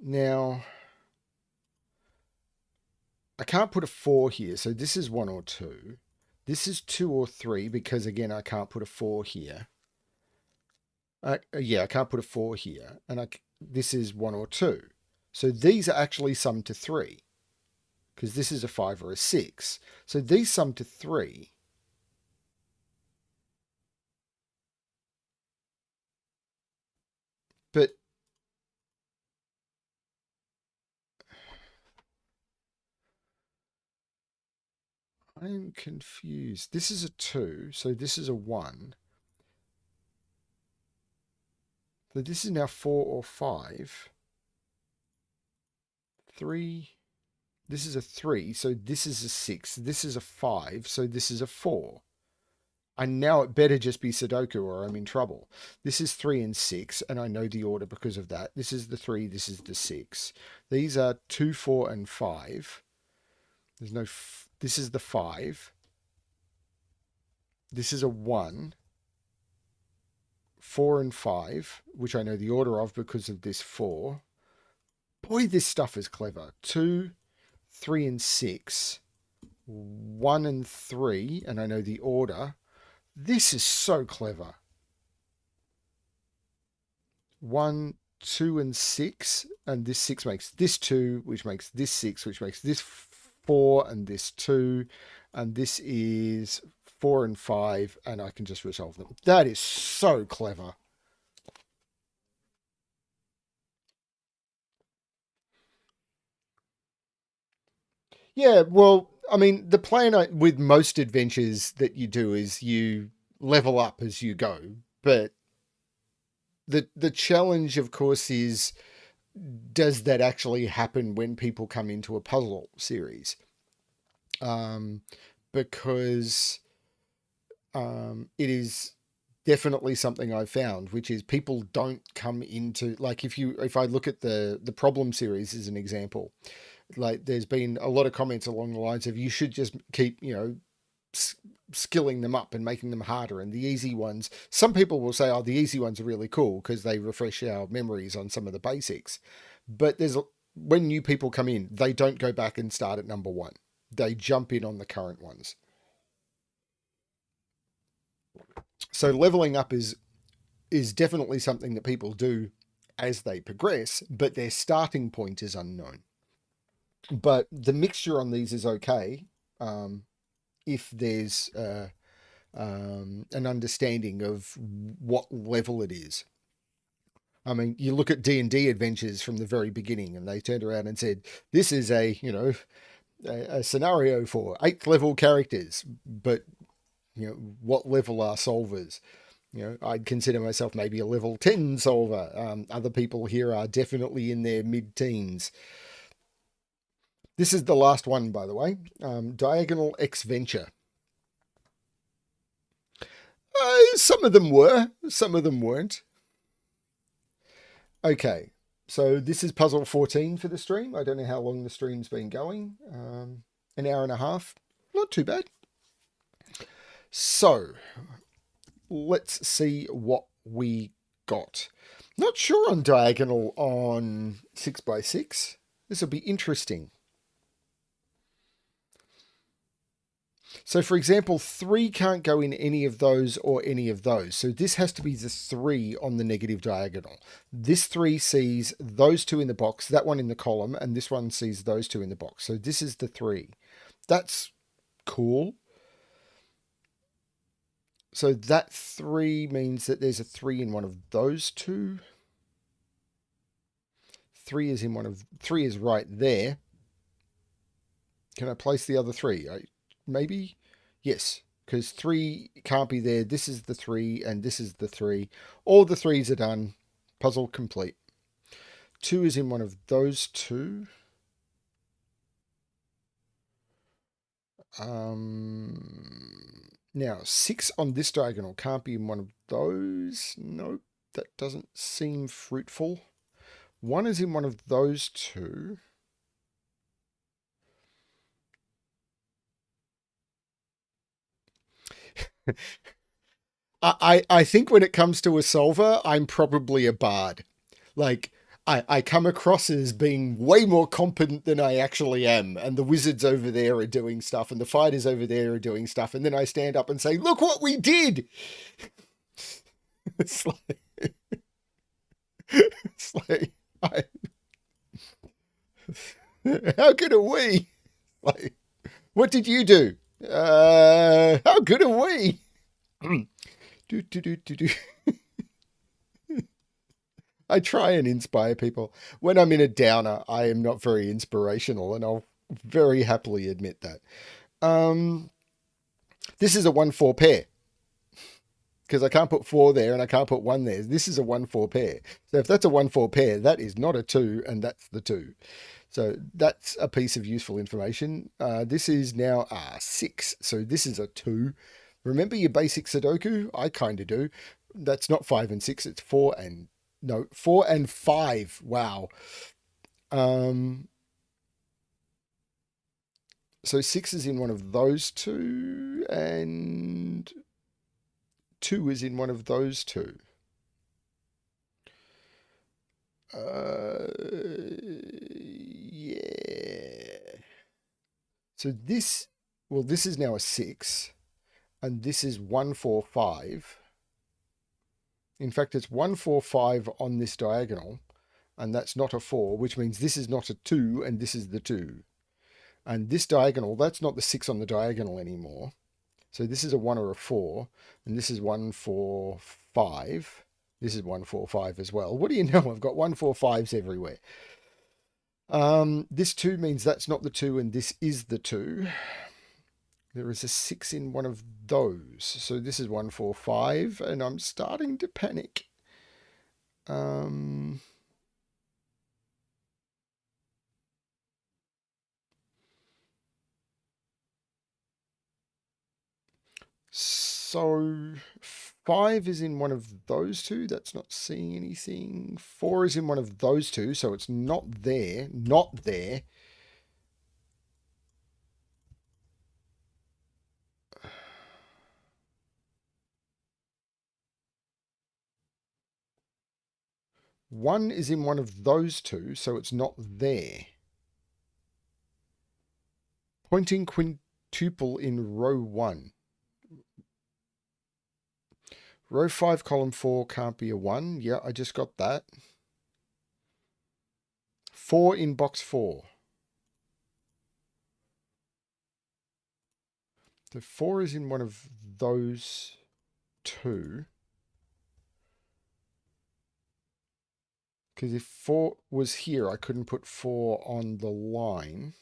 S1: Now, I can't put a 4 here, so this is 1 or 2. This is 2 or 3, because again, I can't put a 4 here. Yeah, I can't put a 4 here, and this is 1 or 2. So these are actually summed to 3, because this is a 5 or a 6. So these sum to 3. But I'm confused. This is a 2, so this is a 1. So this is now 4 or 5. 3. This is a 3, so this is a 6. This is a 5, so this is a 4. And now it better just be Sudoku or I'm in trouble. This is 3 and 6, and I know the order because of that. This is the 3, this is the 6. These are 2, 4, and 5. There's no... This is the 5. This is a 1. 4 and 5, which I know the order of because of this 4. Boy, this stuff is clever. 2, 3, and 6. 1 and 3, and I know the order. This is so clever. 1, 2, and 6, and this 6 makes this 2, which makes this 6, which makes this 4, and this 2, and this is 4 and 5, and I can just resolve them. That is so clever. Yeah, well, I mean, the plan with most adventures that you do is you level up as you go, but the challenge, of course, is does that actually happen when people come into a puzzle series? Because it is definitely something I've found, which is people don't come into, like, if I look at the problem series as an example, like there's been a lot of comments along the lines of you should just keep, skilling them up and making them harder, and the easy ones, some people will say, oh, the easy ones are really cool because they refresh our memories on some of the basics, but when new people come in, they don't go back and start at number 1. They jump in on the current ones. So leveling up is definitely something that people do as they progress, but their starting point is unknown. But the mixture on these is okay if there's an understanding of what level it is. I mean, you look at D&D adventures from the very beginning, and they turned around and said, "This is a a scenario for 8th level characters." But what level are solvers? I'd consider myself maybe a level 10 solver. Other people here are definitely in their mid-teens. This is the last one, by the way. Diagonal X Venture. Some of them were, some of them weren't. Okay, so this is puzzle 14 for the stream. I don't know how long the stream's been going. An hour and a half. Not too bad. So, let's see what we got. Not sure on diagonal on 6x6. This will be interesting. So, for example, 3 can't go in any of those or any of those. So this has to be the 3 on the negative diagonal. This 3 sees those 2 in the box, that one in the column, and this one sees those 2 in the box. So this is the 3. That's cool. So that 3 means that there's a 3 in one of those 2. 3 is right there. Can I place the other 3? Maybe? Yes, because 3 can't be there. This is the 3 and this is the 3. All the 3s are done. Puzzle complete. 2 is in one of those 2. Now, 6 on this diagonal can't be in one of those. Nope, that doesn't seem fruitful. 1 is in one of those 2. I think when it comes to a solver, I'm probably a bard. Like, I come across as being way more competent than I actually am. And the wizards over there are doing stuff, and the fighters over there are doing stuff. And then I stand up and say, "Look what we did!" It's like, it's like how good are we? Like, what did you do? How good are we? do, do, do, do, do. I try and inspire people. When I'm in a downer, I am not very inspirational, and I'll very happily admit that. This is a 1-4 pair, because I can't put 4 there and I can't put 1 there. This is a 1-4 pair. So if that's a 1-4 pair, that is not a 2, and that's the 2. So that's a piece of useful information. This is now 6. So this is a 2. Remember your basic Sudoku? I kind of do. That's not 5 and 6. It's 4 and... No, 4 and 5. Wow. So 6 is in one of those 2, and 2 is in one of those 2. Yeah. So this, well, this is now a 6, and this is 1, 4, 5. In fact, it's 1, 4, 5 on this diagonal, and that's not a 4, which means this is not a 2, and this is the 2. And this diagonal, that's not the 6 on the diagonal anymore. So this is a 1 or a 4, and this is 1, 4, 5. This is 1, 4, 5 as well. What do you know? I've got 1, 4, 5s everywhere. This 2 means that's not the 2, and this is the 2. There is a 6 in one of those. So this is 1, 4, 5, and I'm starting to panic. So 5 is in one of those 2. That's not seeing anything. 4 is in one of those 2, so it's not there. Not there. One is in one of those 2, so it's not there. Pointing quintuple in row 1. Row 5, column 4 can't be a 1. Yeah, I just got that. 4 in box 4. The 4 is in one of those 2. Because if 4 was here, I couldn't put 4 on the line.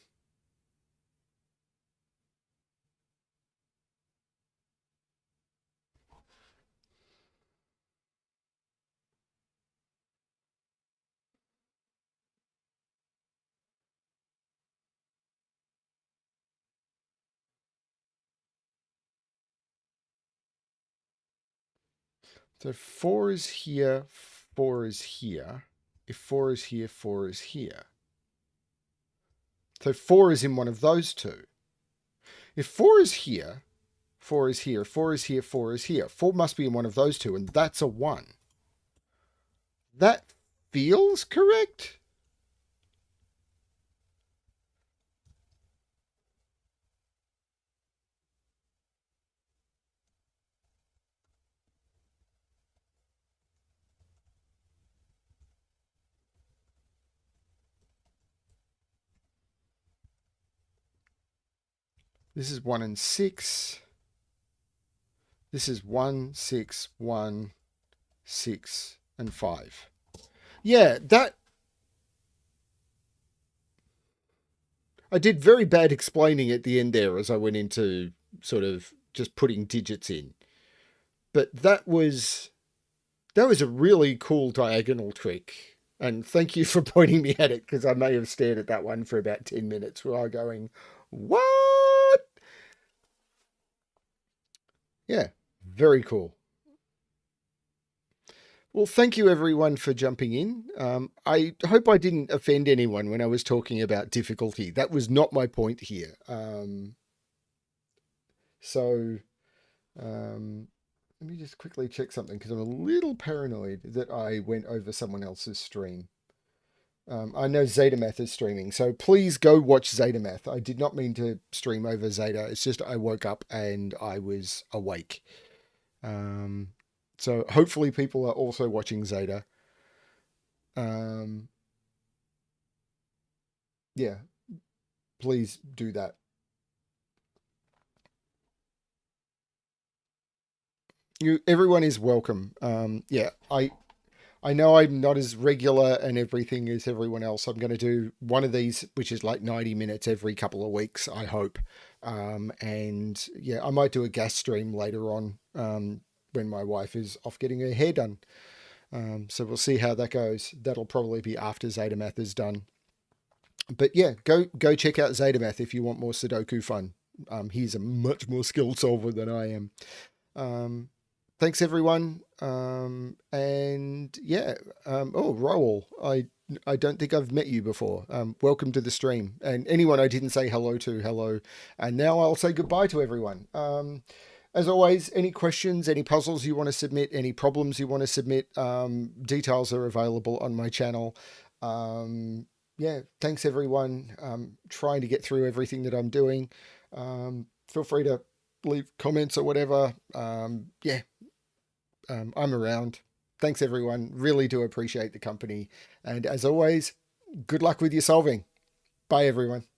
S1: So 4 is here, 4 is here. If 4 is here, 4 is here. So 4 is in one of those two. If 4 is here, 4 is here, 4 is here, 4 is here. 4 must be in one of those two, and that's a 1. That feels correct. This is 1 and 6. This is 1, 6, 1, 6, and 5. Yeah, that... I did very bad explaining at the end there as I went into sort of just putting digits in. But that was a really cool diagonal trick. And thank you for pointing me at it, because I may have stared at that one for about 10 minutes while going, what? Yeah, very cool. Well, thank you everyone for jumping in. I hope I didn't offend anyone when I was talking about difficulty. That was not my point here. Let me just quickly check something, because I'm a little paranoid that I went over someone else's stream. I know ZetaMath is streaming, so please go watch ZetaMath. I did not mean to stream over Zeta. It's just I woke up and I was awake. So hopefully people are also watching Zeta. Yeah, please do that. Everyone is welcome. Yeah, I know I'm not as regular and everything as everyone else. I'm going to do one of these, which is like 90 minutes every couple of weeks, I hope. And yeah, I might do a guest stream later on when my wife is off getting her hair done. So we'll see how that goes. That'll probably be after ZetaMath is done. But yeah, go check out ZetaMath if you want more Sudoku fun. He's a much more skilled solver than I am. Thanks everyone. And yeah, oh, Raoul, I don't think I've met you before. Welcome to the stream. And anyone I didn't say hello to, hello. And now I'll say goodbye to everyone. As always, any questions, any puzzles you want to submit, any problems you want to submit, details are available on my channel. Yeah, thanks everyone. Trying to get through everything that I'm doing. Feel free to leave comments or whatever. Yeah, I'm around. Thanks everyone. Really do appreciate the company. And as always, good luck with your solving. Bye everyone.